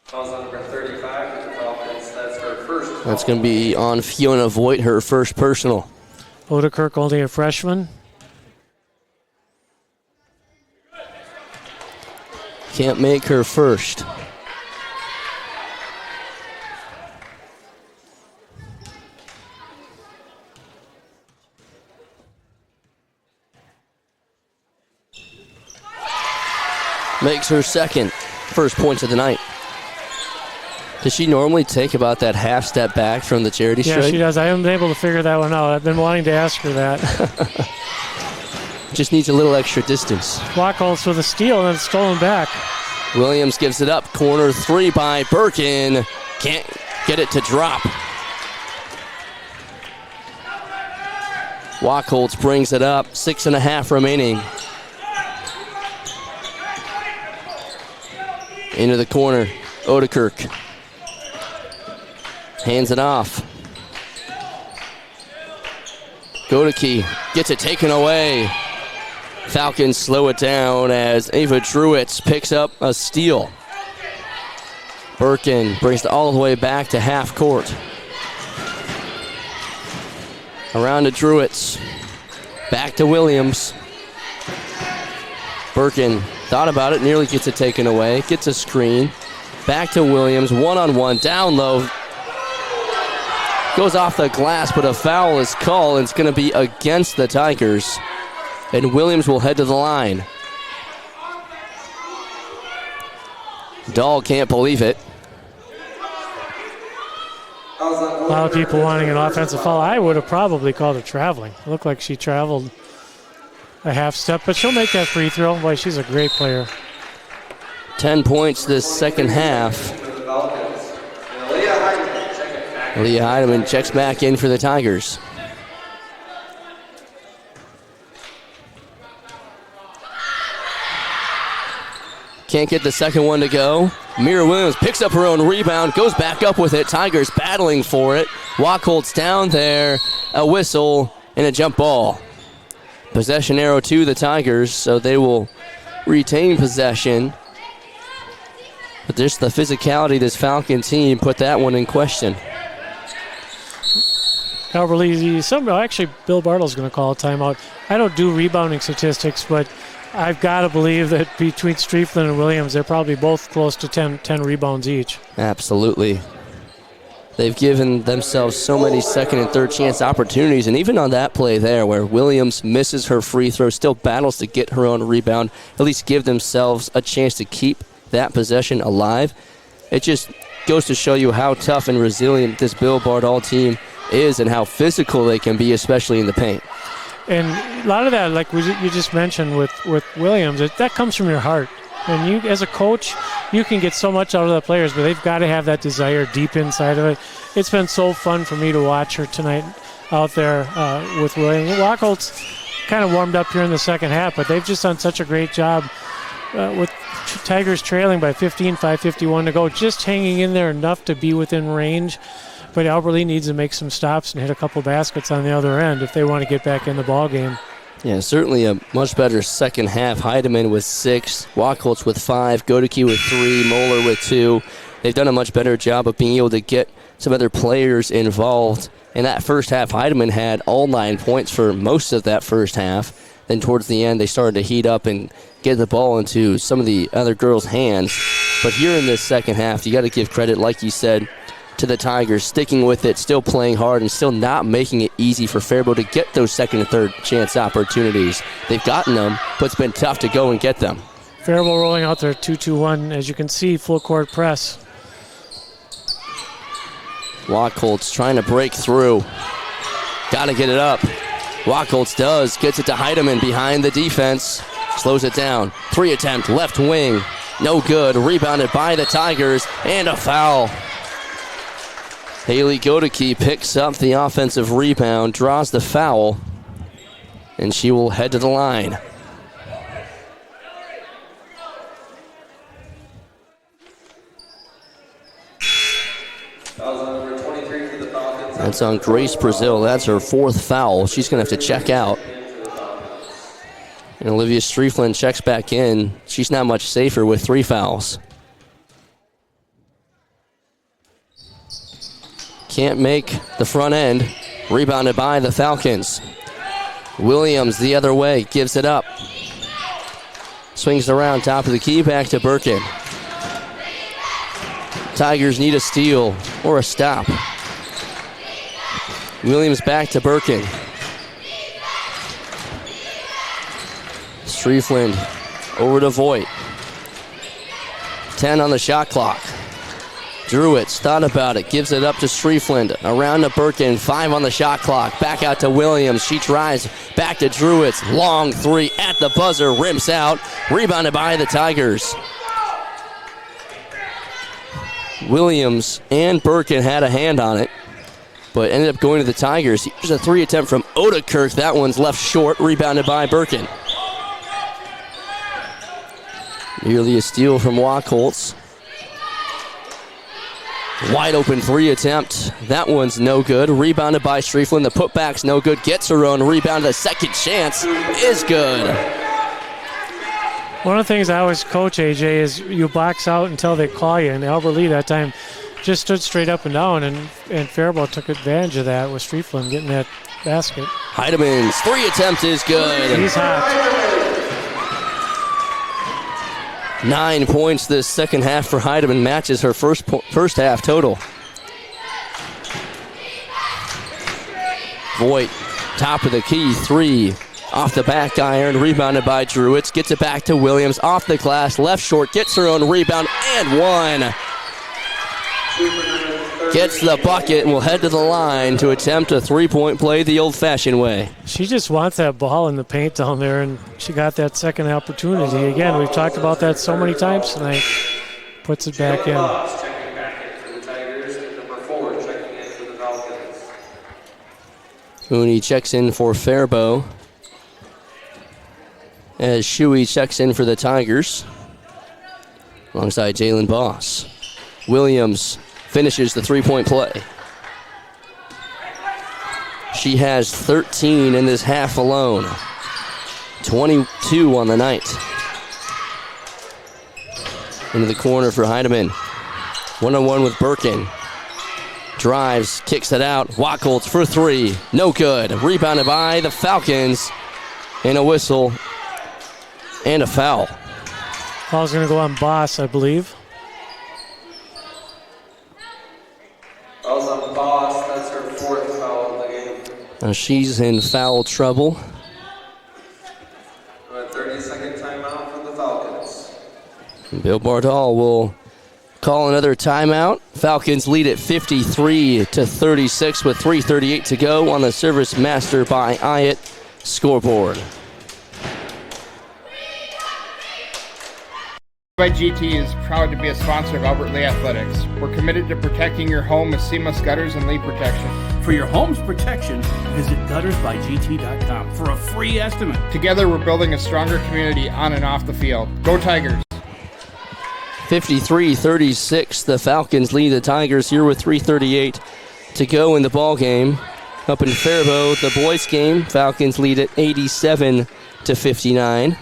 Fouls on number 35 for the Falcons. That's her first foul. That's going to be on Fiona Voigt, her first personal. Odekirk only a freshman. Can't make her first. Makes her second. First points of the night. Does she normally take about that half step back from the charity Yeah, stripe? she does. I haven't been able to figure that one out. I've been wanting to ask her that. Just needs a little extra distance. Wachholtz with a steal and then stolen back. Williams gives it up. Corner three by Birkin. Can't get it to drop. Wachholtz brings it up. 6.5 remaining. Into the corner. Odekirk. Hands it off. Godeke gets it taken away. Falcons slow it down as Ava Druitz picks up a steal. Birkin brings it all the way back to half court. Around to Druitz. Back to Williams. Birkin thought about it, nearly gets it taken away. Gets a screen. Back to Williams, one-on-one, down low. Goes off the glass, but a foul is called, and it's going to be against the Tigers. And Williams will head to the line. Dahl can't believe it. A lot of people wanting an offensive foul. I would have probably called it traveling. It looked like she traveled a half step, but she'll make that free throw. Boy, she's a great player. 10 points this second half. Leah Heidemann checks back in for the Tigers. Can't get the second one to go. Mira Williams picks up her own rebound, goes back up with it. Tigers battling for it. Wachholtz down there. A whistle and a jump ball. Possession arrow to the Tigers, so they will retain possession. But just the physicality of this Falcon team put that one in question. Albert Lea, actually, Bill Bartle's going to call a timeout. I don't do rebounding statistics, but I've got to believe that between Strieflin and Williams, they're probably both close to 10 rebounds each. Absolutely. They've given themselves so many second and third chance opportunities, and even on that play there where Williams misses her free throw, still battles to get her own rebound, at least give themselves a chance to keep that possession alive. It just goes to show you how tough and resilient this Bill Bardall team is and how physical they can be, especially in the paint. And a lot of that, like you just mentioned with Williams, that comes from your heart. And you, as a coach, you can get so much out of the players, but they've got to have that desire deep inside of it. It's been so fun for me to watch her tonight out there with Williams. Wacholtz kind of warmed up here in the second half, but they've just done such a great job with Tigers trailing by 15, 5:51 to go, just hanging in there enough to be within range. But Albert Lea needs to make some stops and hit a couple baskets on the other end if they want to get back in the ball game. Yeah, certainly a much better second half. Heidemann with 6, Wacholtz with 5, Godeke with 3, Moeller with 2. They've done a much better job of being able to get some other players involved. In that first half, Heidemann had all 9 points for most of that first half. Then towards the end, they started to heat up and get the ball into some of the other girls' hands. But here in this second half, you got to give credit, like you said, to the Tigers, sticking with it, still playing hard, and still not making it easy for Faribault to get those second and third chance opportunities. They've gotten them, but it's been tough to go and get them. Faribault rolling out their 2-2-1, as you can see, full court press. Wacholtz trying to break through. Got to get it up. Wacholtz does, gets it to Heidemann behind the defense, slows it down. 3 attempt, left wing, no good. Rebounded by the Tigers, and a foul. Haley Godeke picks up the offensive rebound, draws the foul, and she will head to the line. That's on Grace Brazil. That's her 4th foul. She's going to have to check out. And Olivia Striefland checks back in. She's not much safer with 3 fouls. Can't make the front end. Rebounded by the Falcons. Williams the other way, gives it up. Swings around top of the key, back to Birkin. Tigers need a steal or a stop. Williams back to Birkin. Striefland over to Voigt. 10 on the shot clock. Druitt thought about it, gives it up to Striefland. Around to Birkin, 5 on the shot clock. Back out to Williams. She tries back to Druitt. Long 3 at the buzzer, rims out. Rebounded by the Tigers. Williams and Birkin had a hand on it, but ended up going to the Tigers. Here's a 3 attempt from Odekirk. That one's left short, rebounded by Birkin. Nearly a steal from Wacholtz. Wide open 3 attempt. That one's no good. Rebounded by Striefland. The putback's no good. Gets her own rebound. The second chance is good. One of the things I always coach, AJ, is you box out until they call you. And Albert Lea that time just stood straight up and down, and Faribault took advantage of that with Striefland getting that basket. Heidemann's 3 attempt is good. He's hot. 9 points this second half for Heidemann, matches her first half total. Voigt, top of the key, 3. Off the back iron, rebounded by Druitt. Gets it back to Williams, off the glass, left short, gets her own rebound, and 1. Gets the bucket and will head to the line to attempt a 3-point play the old-fashioned way. She just wants that ball in the paint down there, and she got that second opportunity. Again, we've talked about that so many times tonight. Puts it back in. Checking back in for the Tigers, and number 4 checking in for the Falcons. Mooney checks in for Faribault, as Shuey checks in for the Tigers, alongside Jalen Boss. Williams finishes the 3-point play. She has 13 in this half alone. 22 on the night. Into the corner for Heidemann. 1-on-1 with Birkin. Drives, kicks it out. Wacholtz for 3. No good. Rebounded by the Falcons. And a whistle. And a foul. Foul's going to go on Boss, I believe. Foul's on Boss. That's her 4th foul of the game. Now she's in foul trouble. A 30-second timeout for the Falcons. Bill Bardall will call another timeout. Falcons lead at 53-36 with 3:38 to go on the service master by Hyatt. scoreboard. By GT is proud to be a sponsor of Albert Lea Athletics. We're committed to protecting your home with seamless gutters and leak protection. For your home's protection, visit guttersbygt.com for a free estimate. Together, we're building a stronger community on and off the field. Go Tigers! 53-36, the Falcons lead the Tigers here with 3:38 to go in the ball game. Up in Faribault, the boys game, Falcons lead at 87-59.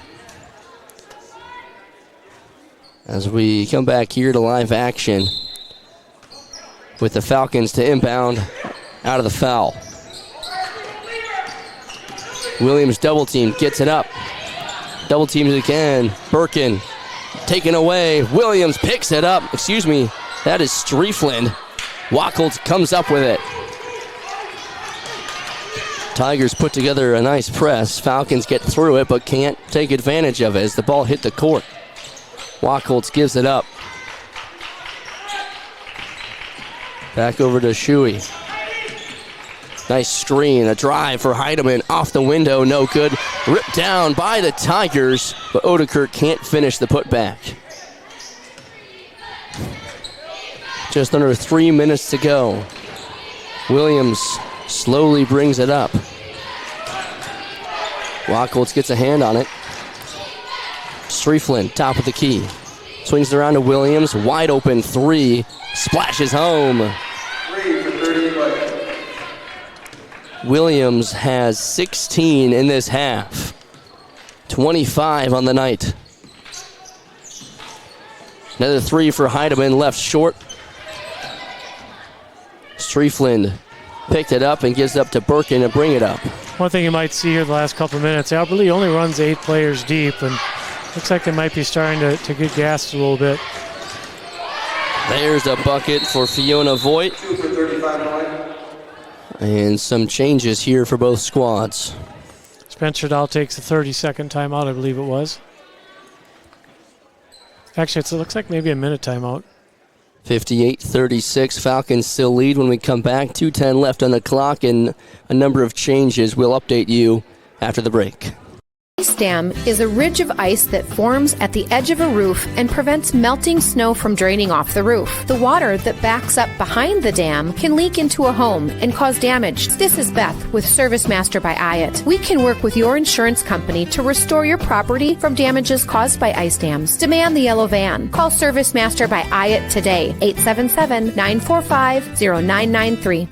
As we come back here to live action with the Falcons to inbound out of the foul. Williams double team, gets it up. Double teams again. Birkin taken away. Williams picks it up. Excuse me, that is Striefland. Wacholtz comes up with it. Tigers put together a nice press. Falcons get through it but can't take advantage of it as the ball hit the court. Wacholtz gives it up. Back over to Shuey. Nice screen, a drive for Heidemann off the window, no good. Ripped down by the Tigers, but Oedeker can't finish the putback. Just under 3 minutes to go. Williams slowly brings it up. Wacholtz gets a hand on it. Striefland, top of the key. Swings it around to Williams. Wide open three. Splashes home. 3 for 30. Williams has 16 in this half. 25 on the night. Another three for Heidemann, left short. Striefland picked it up and gives it up to Birkin to bring it up. One thing you might see here the last couple of minutes, Albert Lea only runs 8 players deep, and looks like they might be starting to get gassed a little bit. There's a bucket for Fiona Voigt. 2 for 35. And some changes here for both squads. Spencer Dahl takes a 30-second timeout, I believe it was. Actually, it looks like maybe a minute timeout. 58-36, Falcons still lead when we come back. 2:10 left on the clock and a number of changes. We'll update you after the break. Ice dam is a ridge of ice that forms at the edge of a roof and prevents melting snow from draining off the roof. The water that backs up behind the dam can leak into a home and cause damage. This is Beth with Service Master by Hyatt. We can work with your insurance company to restore your property from damages caused by ice dams. Demand the yellow van. Call Service Master by Hyatt today, 877-945-0993.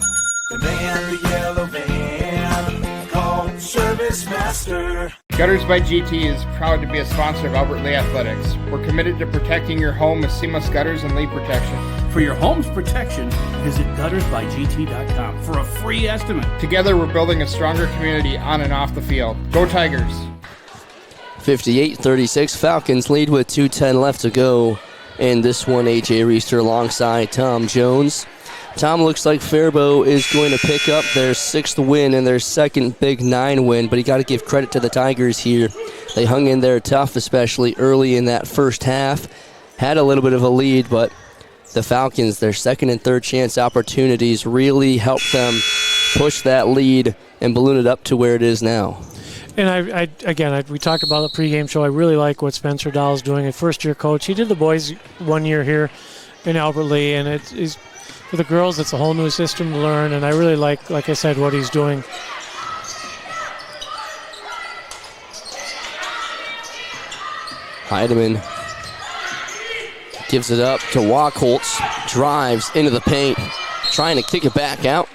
Demand the yellow van. Call Service Master. Gutters by GT is proud to be a sponsor of Albert Lea Athletics. We're committed to protecting your home with seamless gutters and leak protection. For your home's protection, visit guttersbygt.com for a free estimate. Together, we're building a stronger community on and off the field. Go Tigers! 58-36, Falcons lead with 2:10 left to go. And this one, A.J. Reister alongside Tom Jones. Tom, looks like Faribault is going to pick up their 6th win and their second Big 9 win, but you got to give credit to the Tigers here. They hung in there tough, especially early in that first half. Had a little bit of a lead, but the Falcons, their second and third chance opportunities really helped them push that lead and balloon it up to where it is now. And we talked about the pregame show. I really like what Spencer Dahl is doing. A first-year coach. He did the boys 1 year here in Albert Lea, and it is for the girls, it's a whole new system to learn, and I really like I said, what he's doing. Heidemann gives it up to Wacholtz, drives into the paint, trying to kick it back out,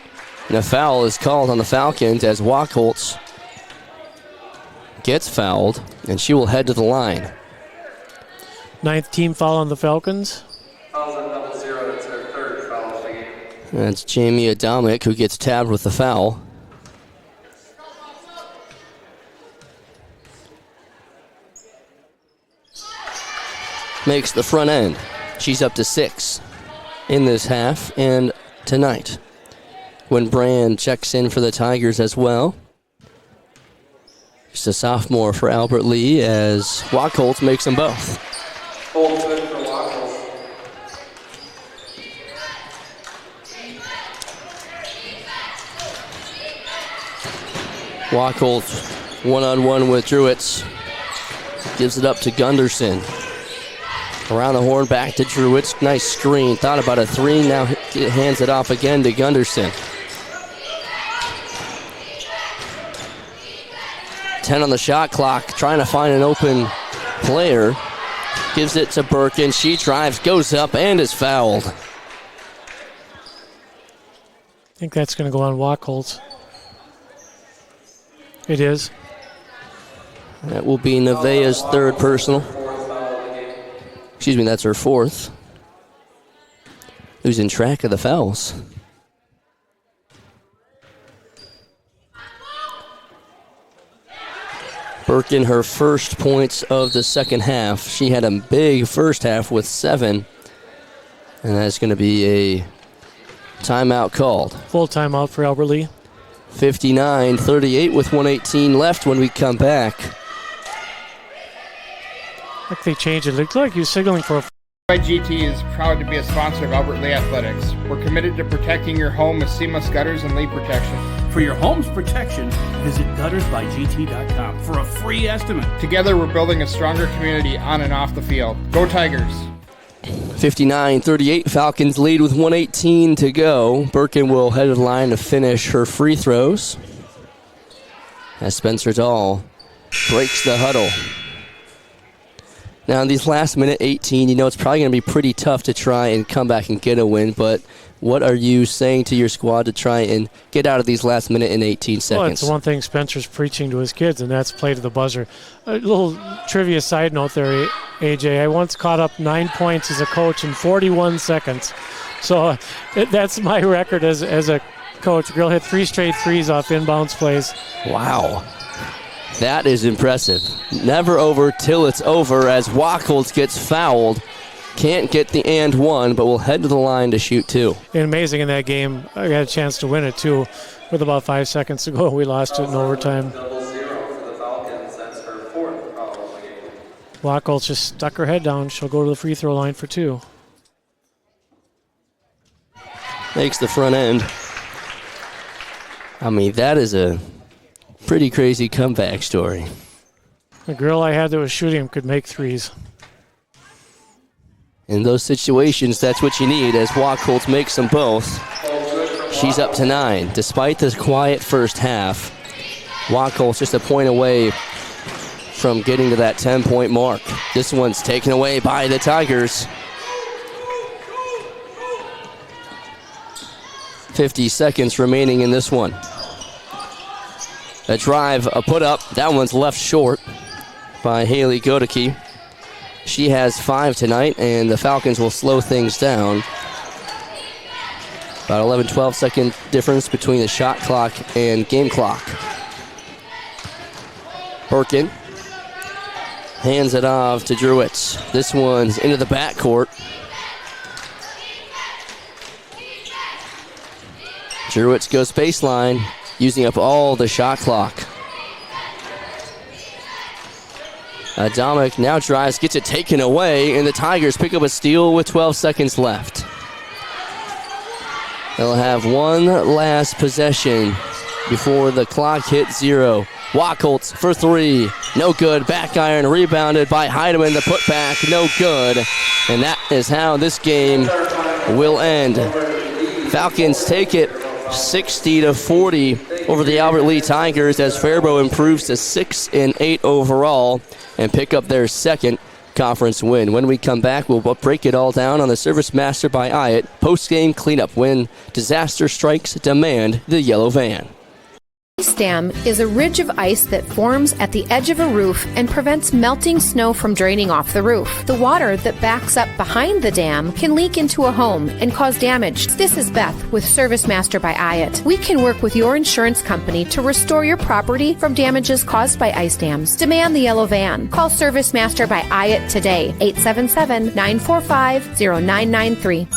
and a foul is called on the Falcons as Wacholtz gets fouled, and she will head to the line. 9th team foul on the Falcons. That's Jamie Adamick who gets tabbed with the foul. Makes the front end. She's up to 6 in this half and tonight. When Brand checks in for the Tigers as well. Just a sophomore for Albert Lea as Wacholtz makes them both. Wacholtz One-on-one with Druitt. Gives it up to Gunderson. Around the horn, back to Druitt. Nice screen. Thought about a three. Now hands it off again to Gunderson. 10 on the shot clock. Trying to find an open player. Gives it to Birkin. She drives, goes up, and is fouled. I think that's going to go on Wachholz. It is. That will be Nevaeh's third personal. Excuse me, that's her fourth. Losing track of the fouls. Birkin, her first points of the second half. She had a big first half with 7. And that's going to be a timeout called. Full timeout for Albert Lea. 59-38 with 1:18 left when we come back. Like they changed it. It looked like he was signaling for a... GT is proud to be a sponsor of Albert Lea Athletics. We're committed to protecting your home with seamless gutters and leak protection. For your home's protection, visit guttersbygt.com for a free estimate. Together, we're building a stronger community on and off the field. Go Tigers! 59-38, Falcons lead with 1:18 to go. Birkin will head to the line to finish her free throws as Spencer Dahl breaks the huddle. Now, in these last minute 18, you know it's probably going to be pretty tough to try and come back and get a win, but what are you saying to your squad to try and get out of these last minute and 18 seconds? Well, it's the one thing Spencer's preaching to his kids, and that's play to the buzzer. A little trivia side note there, AJ. I once caught up 9 points as a coach in 41 seconds. So that's my record as a coach. Girl hit 3 straight threes off inbounds plays. Wow. That is impressive. Never over till it's over as Wachholz gets fouled. Can't get the and one, but will head to the line to shoot 2. And amazing in that game. I got a chance to win it, too. With about 5 seconds to go, we lost it in overtime. Wachholz just stuck her head down. She'll go to the free throw line for 2. Makes the front end. I mean, that is a pretty crazy comeback story. The girl I had that was shooting him could make threes. In those situations, that's what you need as Wachholz makes them both. She's up to 9. Despite this quiet first half, Wachholz just a point away from getting to that 10-point mark. This one's taken away by the Tigers. 50 seconds remaining in this one. A drive, a put up. That one's left short by Haley Godeke. She has 5 tonight, and the Falcons will slow things down. About 11, 12-second difference between the shot clock and game clock. Birkin hands it off to Druitt. This one's into the backcourt. Druitt goes baseline, using up all the shot clock. Adamek now drives, gets it taken away, and the Tigers pick up a steal with 12 seconds left. They'll have one last possession before the clock hits 0. Wachholz for 3, no good. Back iron rebounded by Heidemann. The putback, no good. And that is how this game will end. Falcons take it 60-40 over the Albert Lea Tigers as Faribault improves to 6-8 overall and pick up their second conference win. When we come back, we'll break it all down on the Service Master by Hyatt post-game cleanup when disaster strikes demand the yellow van. Ice dam is a ridge of ice that forms at the edge of a roof and prevents melting snow from draining off the roof. The water that backs up behind the dam can leak into a home and cause damage. This is Beth with Service Master by Hyatt. We can work with your insurance company to restore your property from damages caused by ice dams. Demand the yellow van. Call Service Master by Hyatt today, 877-945-0993.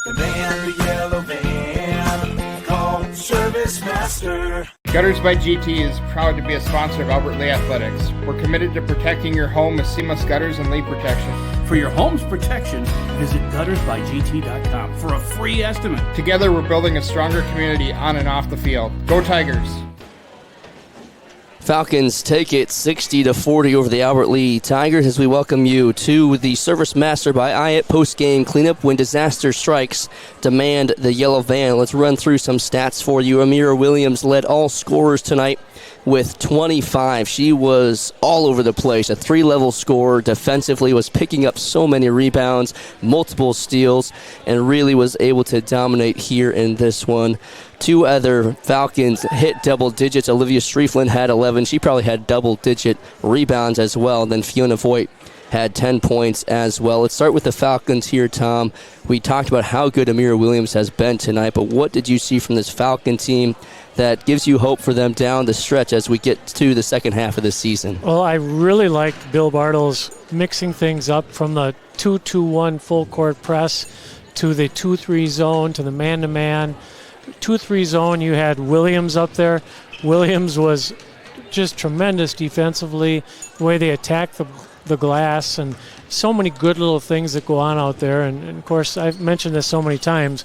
Demand the yellow van. Call Service Master. Gutters by GT is proud to be a sponsor of Albert Lea Athletics. We're committed to protecting your home with seamless gutters and leak protection. For your home's protection, visit guttersbygt.com for a free estimate. Together, we're building a stronger community on and off the field. Go Tigers! Falcons take it 60-40 over the Albert Lea Tigers as we welcome you to the Service Master by IAT post-game cleanup. When disaster strikes, demand the yellow van. Let's run through some stats for you. Amira Williams led all scorers tonight with 25. She was all over the place, a 3-level scorer. Defensively was picking up so many rebounds, multiple steals, and really was able to dominate here in this one. 2 other Falcons hit double digits. Olivia Streeflin had 11. She probably had double-digit rebounds as well. Then Fiona Voigt had 10 points as well. Let's start with the Falcons here, Tom. We talked about how good Amira Williams has been tonight, but what did you see from this Falcon team that gives you hope for them down the stretch as we get to the second half of the season? Well, I really liked Bill Bartles mixing things up from the 2-2-1 full-court press to the 2-3 zone to the man-to-man. 2-3 zone, you had Williams up there. Williams was just tremendous defensively, the way they attacked the glass, and so many good little things that go on out there. And of course, I've mentioned this so many times,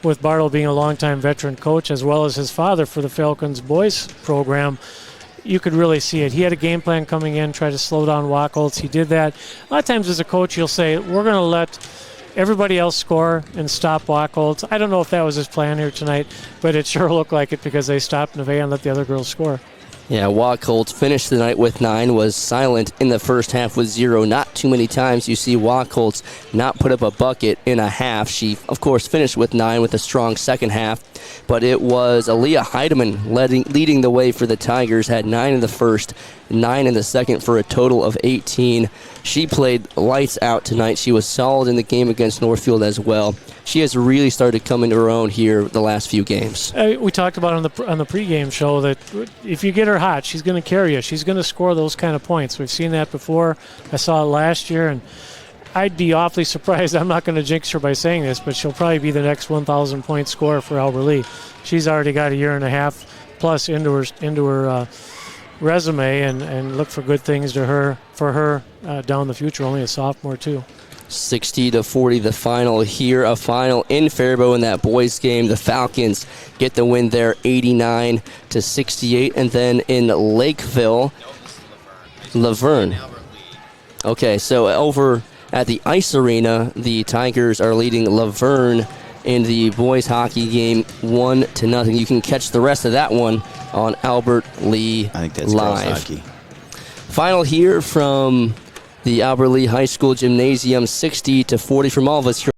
with Bartle being a longtime veteran coach as well as his father for the Falcons boys program, you could really see it. He had a game plan coming in, try to slow down Wachholtz. He did that. A lot of times as a coach, you'll say, we're going to let everybody else score and stop Wachholtz. I don't know if that was his plan here tonight, but it sure looked like it because they stopped Nevaeh and let the other girls score. Yeah, Wachholtz finished the night with 9, was silent in the first half with 0. Not too many times you see Wachholtz not put up a bucket in a half. She, of course, finished with 9 with a strong second half, but it was Aaliyah Heidemann leading the way for the Tigers, had 9 in the first, 9 in the second for a total of 18. She played lights out tonight. She was solid in the game against Northfield as well. She has really started coming to her own here the last few games. We talked about on the pregame show that if you get her hot, she's going to carry you. She's going to score those kind of points. We've seen that before. I saw it last year, and I'd be awfully surprised. I'm not going to jinx her by saying this, but she'll probably be the next 1,000-point scorer for Albert Lea. She's already got a year and a half plus into her resume, and look for good things for her down the future. Only a sophomore too. 60-40 the final here, a final in Faribault in that boys game. The Falcons get the win there 89-68, and then in Lakeville, Laverne. Okay, so over at the Ice Arena, the Tigers are leading Laverne in the boys hockey game 1-0. You can catch the rest of that one on Albert Lea I think that's Live. girls hockey. Final here from the Albert Lea High School Gymnasium, 60-40 from all of us here.